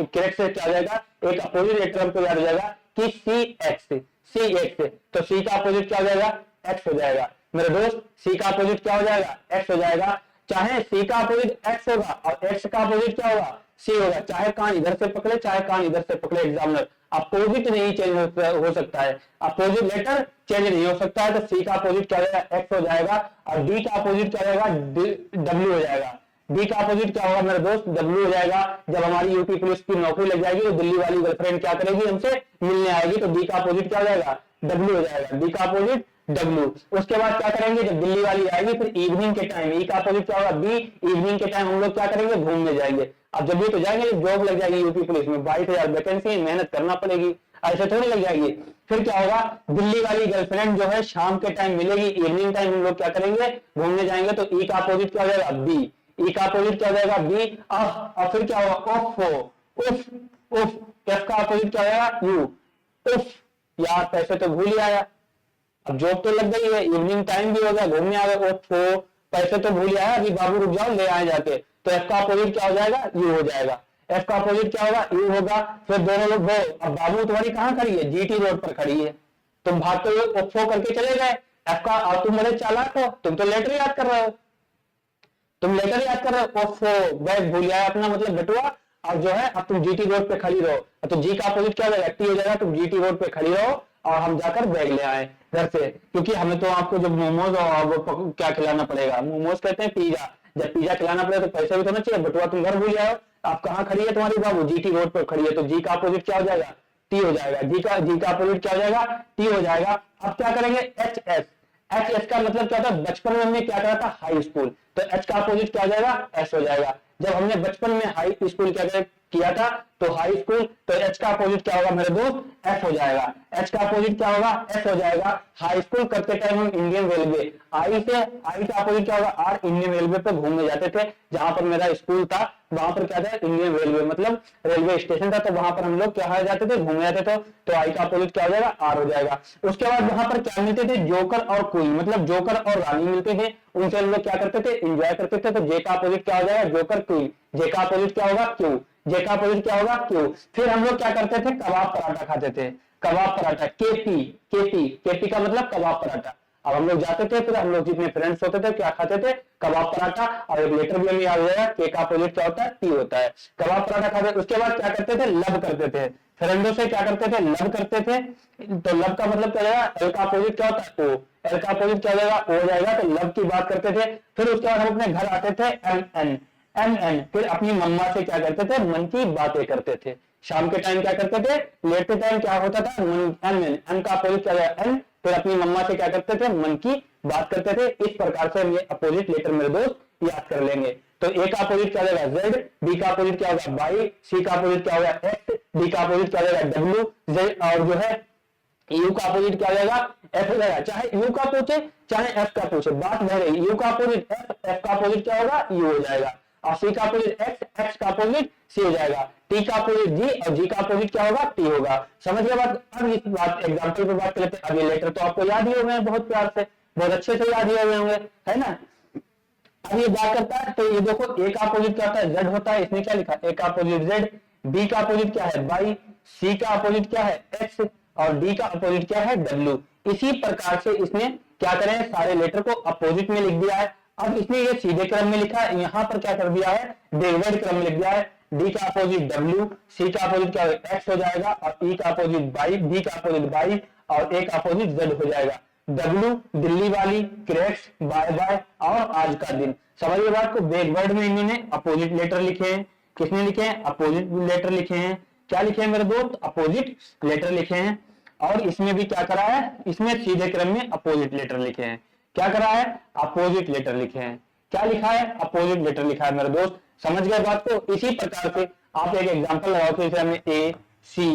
क्रैक्स से क्या हो जाएगा, एक अपोजिट लेटर हमको याद हो जाएगा कि सी एक्स, सी एक्स। तो सी का अपोजिट क्या हो जाएगा, एक्स हो जाएगा मेरे दोस्त। सी का अपोजिट क्या हो जाएगा, एक्स हो जाएगा। चाहे सी का अपोजिट एक्स होगा और एक्स का अपोजिट क्या होगा, सी होगा। चाहे कान इधर से पकड़े चाहे कान इधर से पकड़े एग्जामिनर, अपोजिट नहीं चेंज हो सकता है, अपोजिट लेटर चेंज नहीं हो सकता है। तो सी का अपोजिट क्या हो जाएगा, एक्स हो जाएगा, और डी का अपोजिट क्या हो जाएगा, डब्ल्यू हो जाएगा। डी का अपोजिट क्या होगा मेरे दोस्त, डब्ल्यू हो जाएगा। जब हमारी यूपी पुलिस की नौकरी लग जाएगी तो दिल्ली वाली गर्लफ्रेंड क्या करेगी, हमसे मिलने आएगी, तो डी का अपोजिट क्या हो जाएगा, डब्ल्यू हो जाएगा। डी का अपोजिट डब्ल्यू। उसके बाद क्या करेंगे, जब दिल्ली वाली आएगी फिर इवनिंग के टाइम, ई का अपोजिट क्या होगा, बी। इवनिंग के टाइम हम लोग क्या करेंगे, घूमने जाएंगे। अब जब भी तो जाएंगे, जॉब लग जाएगी यूपी पुलिस में, 22,000 वैकेंसी, मेहनत करना पड़ेगी, ऐसे थोड़ी लग जाएगी। फिर क्या होगा, दिल्ली वाली गर्लफ्रेंड जो है शाम के टाइम मिलेगी, इवनिंग टाइम हम लोग क्या करेंगे, घूमने जाएंगे। तो ई का अपोजिट क्या हो जाएगा, बी। ई का अपोजिट क्या हो जाएगा, बी। और फिर क्या होगा, उफ, उफ, उफ। एफ का अपोजिट क्या हो जाएगा, यू। उफ यार, पैसे तो भूल ही आया। अब जॉब तो लग गई है, इवनिंग टाइम भी हो गया, घूमने आ गए, ओफो पैसे तो भूल आया, अभी बाबू रुक जाओ ले आए जाके। तो एफ का अपोजिट क्या हो जाएगा, यू हो जाएगा। एफ का अपोजिट क्या होगा, यू होगा। फिर दोनों लोग गए, अब बाबू तुम्हारी कहां खड़ी है, जीटी रोड पर खड़ी है, तुम भागते हुए ओफो करके चले गए। एफ का, और तुम बड़े चालाक हो, तुम तो लेटर याद कर रहे हो, तुम लेटर याद कर रहे हो, ओफो बैग भूल आया अपना, मतलब बटुआ। और जो है अब तुम जीटी रोड पे खड़ी रहो, तो जी का अपोजिट क्या हो जाएगा, टी हो जाएगा। तुम जीटी रोड पे खड़ी रहो और हम जाकर बैग ले आए घर से, क्योंकि हमें तो आपको जब मोमोज और वो क्या खिलाना पड़ेगा, मोमोज कहते हैं पिज्जा, जब पिज्जा खिलाना पड़ेगा तो पैसा भी तो ना चाहिए, बटुआ तुम घर भूल जाओ। आप कहाँ खड़ी है तुम्हारी बाबू, जीटी रोड पर खड़ी है, तो जी का अपोजिट क्या हो जाएगा, टी हो जाएगा। जी का अपोजिट क्या हो जाएगा, टी हो जाएगा। अब क्या करेंगे, एच एस। एच एस का मतलब क्या था, बचपन में हमने क्या करा था, हाई स्कूल। तो एच का अपोजिट क्या हो जाएगा, एस हो जाएगा। जब हमने बचपन में हाई स्कूल क्या किया था, तो हाई स्कूल, तो एच का अपोजिट क्या होगा मेरे दोस्त, एस हो जाएगा। एच का अपोजिट क्या होगा, एस हो जाएगा। हाई स्कूल करते टाइम हम इंडियन रेलवे, आई का अपोजिट क्या होगा, आर, इंडियन रेलवे पे घूमने जाते थे। जहां पर मेरा स्कूल था वहां पर क्या था, इंडियन रेलवे मतलब रेलवे स्टेशन था, तो वहां पर हम लोग क्या जाते थे, घूमने जाते थे। तो आई का अपोजिट क्या हो जाएगा, आर हो जाएगा। उसके बाद वहां पर क्या मिलते थे, जोकर और क्वीन, मतलब जोकर और रानी मिलते थे, उनसे हम लोग क्या करते थे, एंजॉय करते थे। तो जे का अपोजिट क्या हो जाएगा, जोकर क्वीन। जे का अपोजिट क्या होगा, क्यू। जे का अपोजिट क्या होगा, क्यू। फिर हम लोग क्या करते थे, कबाब पराठा खाते थे। कबाब पराठा, केपी, केपी, केपी का मतलब कबाब पराठा। अब हम लोग जाते थे, फिर हम लोग जितने फ्रेंड्स होते थे क्या खाते थे, कबाब पराठा। और एक लेटर भी हमें याद हो जाएगा, के का अपोजिट क्या होता है, टी होता है। कबाब पराठा खाते, उसके बाद क्या करते थे, लब करते थे। फ्रेंडों से क्या करते थे, लब करते थे। तो लब का मतलब क्या जाएगा, एल का अपोजिट क्या होता है, ओ। एल का अपोजिट क्या हो जाएगा, ओ हो जाएगा। तो लब की बात करते थे। फिर उसके बाद हम अपने घर आते थे, एम एन, एम एन। फिर अपनी मम्मा से क्या करते थे, मन की बातें करते थे। शाम के टाइम क्या करते थे, लेटते टाइम क्या होता था, मन, एम एन। एम का अपोजिट क्या जाएगा, एन। फिर अपनी मम्मा से क्या करते थे, मन की बात करते थे। इस प्रकार से हम ये अपोजिट लेटर मेरे दोस्त याद कर लेंगे। तो ए का अपोजिट क्या जाएगा, जेड। बी का अपोजिट क्या होगा, बाई। सी का अपोजिट क्या होगा, एक्स। डी का अपोजिट क्या जाएगा, डब्ल्यू। जेड और जो है यू का अपोजिट क्या हो जाएगा, एफ हो जाएगा। चाहे यू का पूछे चाहे एफ का पूछे, बात वह रही। यू का अपोजिट एफ, एफ का अपोजिट क्या होगा, यू हो जाएगा। और सी का अपोजिट एक्स, एक्स का अपोजिट सी हो जाएगा। टी का अपोजिट जी और जी का अपोजिट क्या होगा, टी होगा। समझ गए बात। अब इस बात एग्जांपल पे बात कर लेते हैं। अब ये लेटर तो आपको याद ही हो गए बहुत प्यार से, बहुत अच्छे से याद ही हो गए होंगे, है ना। अब ये बात करता है, तो ये देखो ए का अपोजिट क्या होता है, जेड होता है। इसने क्या लिखा, ए का अपोजिट जेड। बी का अपोजिट क्या है, बाई। सी का अपोजिट क्या है, एक्स। और डी का अपोजिट क्या है, डब्ल्यू। इसी प्रकार से इसने क्या करें, सारे लेटर को अपोजिट में लिख दिया है। अब इसने ये सीधे क्रम में लिखा है, यहां पर क्या कर दिया है, बैकवर्ड क्रम में लिख दिया है। डी का अपोजिट डब्ल्यू, सी का अपोजिट क्या होगा, एक्स हो जाएगा। और ई का अपोजिट बाई, बी का अपोजिट बाई और ए का अपोजिट जेड हो जाएगा। डब्ल्यू दिल्ली वाली, क्रेक्स, बाय बाय और आज का दिन। समझिए बात को। बैकवर्ड में इन्होंने अपोजिट लेटर लिखे हैं। किसने लिखे हैं, अपोजिट लेटर लिखे हैं। क्या लिखे हैं मेरे दोस्त, अपोजिट लेटर लिखे हैं। और इसमें भी क्या करा है, इसमें सीधे क्रम में अपोजिट लेटर लिखे हैं। क्या करा है, अपोजिट लेटर लिखे हैं। क्या लिखा है, अपोजिट लेटर लिखा है मेरे दोस्त। समझ गए बात को। इसी प्रकार से आप एक एग्जांपल लगाओ कि जैसे हमने ए सी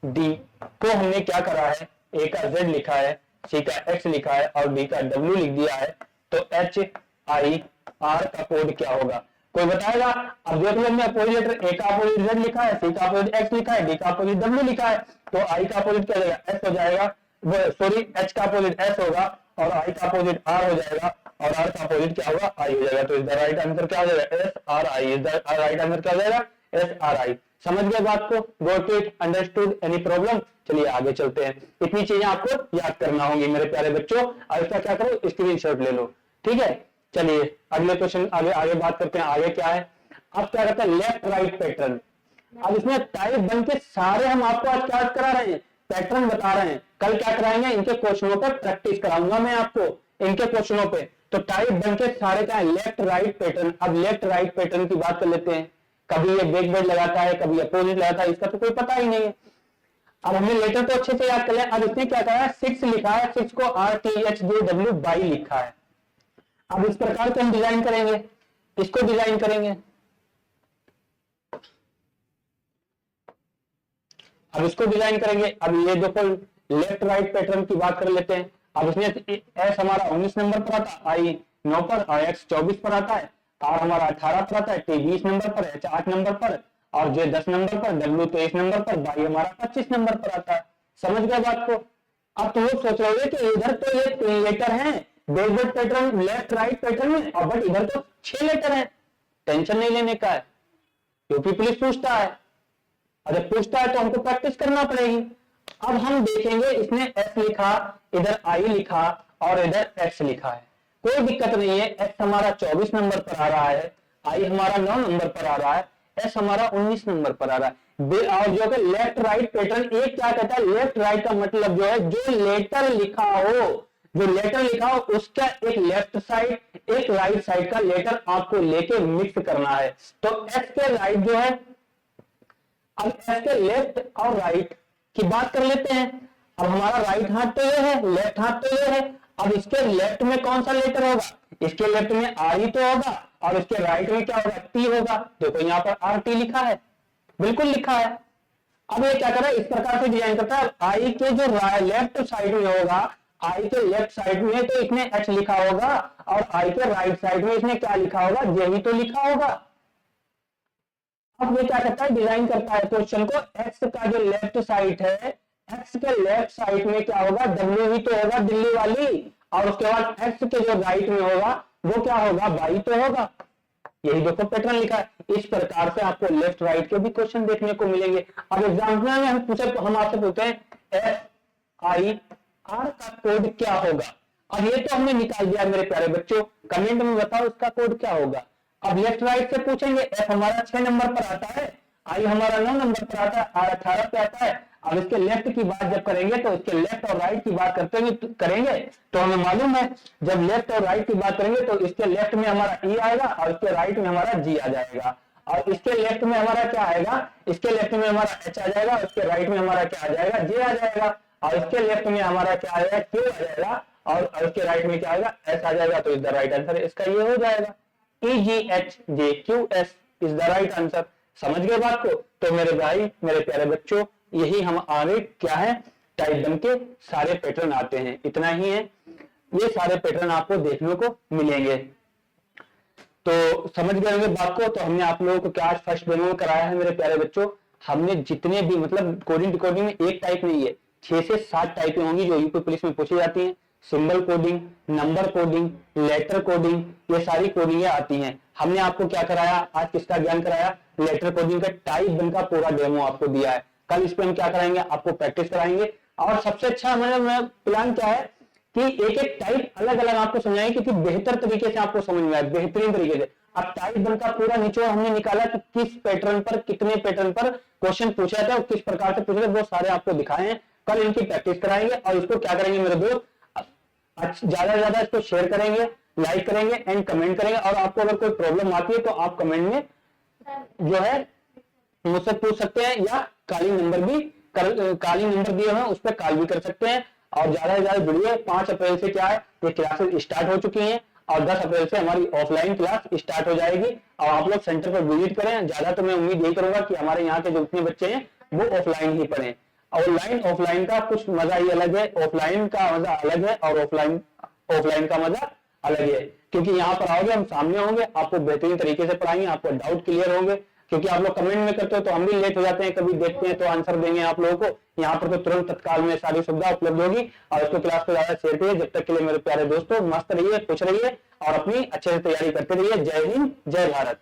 डी को हमने क्या करा है, ए का जेड लिखा है, सी का एक्स लिखा है और डी का डब्ल्यू लिख दिया है। तो एच आई आर का कोड क्या होगा, कोई बताएगा। अब देख लो, हमने अपोजिट लेटर, ए का अपोजिट जेड लिखा है, सी का अपोजिट एक्स लिखा है, डी का अपोजिट डब्ल्यू लिखा है। तो आई का अपोजिट क्या जाएगा, एस हो जाएगा। सॉरी, एच का अपोजिट एस होगा और आई का अपोजिट आर हो जाएगा और आर का अपोजिट क्या होगा, आई हो जाएगा। तो इसका राइट आंसर क्या हो जाएगा, एस आर आई। इसका राइट आंसर क्या हो जाएगा, एस आर आई। समझ गए बात को, got it, understood, any problem. चलिए आगे चलते हैं। इतनी चीजें आपको याद करना होंगी मेरे प्यारे बच्चों। अब इसका क्या करो, स्क्रीनशॉट ले लो, ठीक है। चलिए अगले क्वेश्चन, आगे बात करते हैं। आगे क्या है, अब क्या कहता है, लेफ्ट राइट पैटर्न। अब इसमें टाइप बन के सारे हम आपको आज क्या करा रहे हैं, पैटर्न बता रहे हैं। कल क्या कराएंगे, इनके क्वेश्चनों पर प्रैक्टिस कराऊंगा मैं आपको, इनके क्वेश्चनों पे। तो टाइप बन के सारे क्या है, लेफ्ट राइट पैटर्न। अब लेफ्ट राइट पैटर्न की बात कर लेते हैं। कभी ये बैकवर्ड लगाता है, कभी अपोजिट लगाता है, इसका तो कोई पता ही नहीं है। अब हमने लेटर तो अच्छे से याद कर लिया। अब इसने क्या करा है, 6 लिखा है, 6 को RTHJW बाई लिखा है। अब इस प्रकार से हम डिजाइन करेंगे, इसको डिजाइन करेंगे। अब इसको डिजाइन करेंगे। अब ये देखो, लेफ्ट राइट पैटर्न की बात कर लेते हैं। अब इसमें एस हमारा 19 नंबर पर आता है, आई 9 पर और एक्स 24 पर आता है, आर हमारा 18 पर आता है, टी 20 नंबर पर, एच 8 नंबर पर और जे 10 नंबर पर, डब्ल्यू 23 नंबर पर, बाई हमारा 25 नंबर पर आता है। समझ गए बात को। अब तुम लोग सोच रहे हो कि इधर तो ये 3 लेटर हैं backward pattern, left right pattern में, और बट इधर तो 6 लेटर हैं। टेंशन नहीं लेने का है, यूपी पुलिस पूछता है। अरे पूछता है तो हमको प्रैक्टिस करना पड़ेगी। अब हम देखेंगे, इसने एस लिखा, इधर आई लिखा और इधर एक्स लिखा है, कोई दिक्कत नहीं है। एक्स हमारा 24 नंबर पर आ रहा है, आई हमारा 9 नंबर पर आ रहा है, एस हमारा 19 नंबर पर आ रहा है। और जो है लेफ्ट राइट पैटर्न, एक क्या कहता है, लेफ्ट राइट का मतलब जो है, जो लेटर लिखा हो, जो लेटर लिखा हो उसका एक लेफ्ट साइड एक राइट साइड का लेटर आपको लेके मिक्स करना है। तो एस के राइट जो है, अब एस के लेफ्ट और राइट की बात कर लेते हैं। अब हमारा राइट हाथ तो ये है, लेफ्ट हाथ तो ये है। अब इसके लेफ्ट में कौन सा लेटर होगा, इसके लेफ्ट में आर ही तो होगा और इसके राइट में क्या होगा, टी होगा। देखो यहाँ पर आर टी लिखा है, बिल्कुल लिखा है। अब ये क्या कर रहा है, इस प्रकार से डिजाइन करता है। आई के जो लेफ्ट साइड में होगा, आई के लेफ्ट साइड में तो इसने एच लिखा होगा और आई के राइट साइड में इसने क्या लिखा होगा, जे ही तो लिखा होगा। अब ये क्या करता है, डिजाइन करता है क्वेश्चन को, एक्स का जो लेफ्ट साइड है, एक्स के लेफ्ट साइड में क्या होगा, डब्ल्यू ही तो होगा दिल्ली वाली, और उसके बाद एक्स के जो राइट में होगा वो क्या होगा, वाई तो होगा। यही देखो पैटर्न लिखा है। इस प्रकार से आपको लेफ्ट राइट के भी क्वेश्चन देखने को मिलेंगे। अब एग्जाम्पल में हम आपसे पूछते हैं एफ आई आर का कोड क्या होगा। अब ये तो हमने निकाल दिया मेरे प्यारे बच्चों, कमेंट में बताओ इसका कोड क्या होगा। अब लेफ्ट राइट से पूछेंगे, एफ हमारा 6 नंबर पर आता है, आई हमारा 9 नंबर पर आता है, आर 18 पे आता है। अब इसके लेफ्ट की बात जब करेंगे तो इसके लेफ्ट और राइट की बात करते हुए करेंगे तो हमें मालूम है, जब लेफ्ट और राइट की बात करेंगे तो इसके लेफ्ट में हमारा ई आएगा और इसके राइट में हमारा जी आ जाएगा, और इसके लेफ्ट में हमारा क्या आएगा, इसके लेफ्ट में हमारा एच आ जाएगा और इसके राइट में हमारा क्या आ जाएगा, जे आ जाएगा, और इसके लेफ्ट में हमारा क्या आएगा, क्यू आ जाएगा, और इसके राइट में क्या आएगा, एस आ जाएगा। तो इज द राइट आंसर इसका ये हो जाएगा, E G H J Q S is the right answer. समझ गए बात को। तो मेरे भाई मेरे प्यारे बच्चों, यही हम आगे क्या है, टाइप 1 के सारे पैटर्न आते हैं, इतना ही है। ये सारे पैटर्न आपको देखने को मिलेंगे। तो समझ गए होंगे बात को। तो हमने आप लोगों को क्या आज फर्स्ट डेमो में कराया है मेरे प्यारे बच्चों। हमने जितने भी मतलब कोडिंग डिकोडिंग में एक टाइप नहीं है, 6 से 7 टाइपें होंगी जो यूपी पुलिस में पूछी जाती हैं। Symbol coding, number coding, letter coding, ये सारी कोडिंगें आती हैं। हमने आपको क्या कराया आज, किसका ज्ञान कराया, लेटर कोडिंग का टाइप 1 का पूरा डेमो आपको दिया है। कल इस पे हम क्या कराएंगे, आपको प्रैक्टिस कराएंगे। और सबसे अच्छा हमारा प्लान क्या है कि एक एक टाइप अलग अलग आपको समझाएंगे, क्योंकि बेहतर तरीके से आपको समझ में आए, बेहतरीन तरीके से। अब टाइप 1 का पूरा निचोड़ हमने निकाला कि किस पैटर्न पर, कितने पैटर्न पर क्वेश्चन पूछा जाता है और किस प्रकार से पूछा जाता है, वो सारे आपको दिखाए हैं। कल इनकी प्रैक्टिस कराएंगे और इसको क्या करेंगे मेरे दोस्त, ज्यादा से ज्यादा इसको शेयर करेंगे, लाइक करेंगे एंड कमेंट करेंगे। और आपको अगर कोई प्रॉब्लम आती है तो आप कमेंट में जो है मुझसे पूछ सकते हैं, या काली नंबर दिए हुए हैं उस पर कॉल भी कर सकते हैं। और ज्यादा से ज्यादा जुड़िए। 5 अप्रैल से क्या है, ये क्लासेस स्टार्ट हो चुकी हैं और 10 अप्रैल से हमारी ऑफलाइन क्लास स्टार्ट हो जाएगी। और आप लोग सेंटर पर विजिट करें। ज्यादा तो मैं उम्मीद यही करूंगा कि हमारे यहाँ के जो इतने बच्चे हैं वो ऑफलाइन ही पढ़ें। ऑनलाइन ऑफलाइन का कुछ मजा ही अलग है, ऑफलाइन का मजा अलग है और ऑफलाइन का मजा अलग है। क्योंकि यहाँ पर आओगे, हम सामने होंगे, आपको बेहतरीन तरीके से पढ़ाएंगे, आपको डाउट क्लियर होंगे। क्योंकि आप लोग कमेंट में करते हो तो हम भी लेट हो जाते हैं, कभी देखते हैं तो आंसर देंगे आप लोगों को। यहाँ पर तो तुरंत तत्काल में सारी सुविधा उपलब्ध होगी। और इसको क्लास को ज्यादा शेयर करिए। जब तक के लिए मेरे प्यारे दोस्तों, मस्त रहिए, खुश रहिए और अपनी अच्छे से तैयारी करते रहिए। जय हिंद, जय भारत।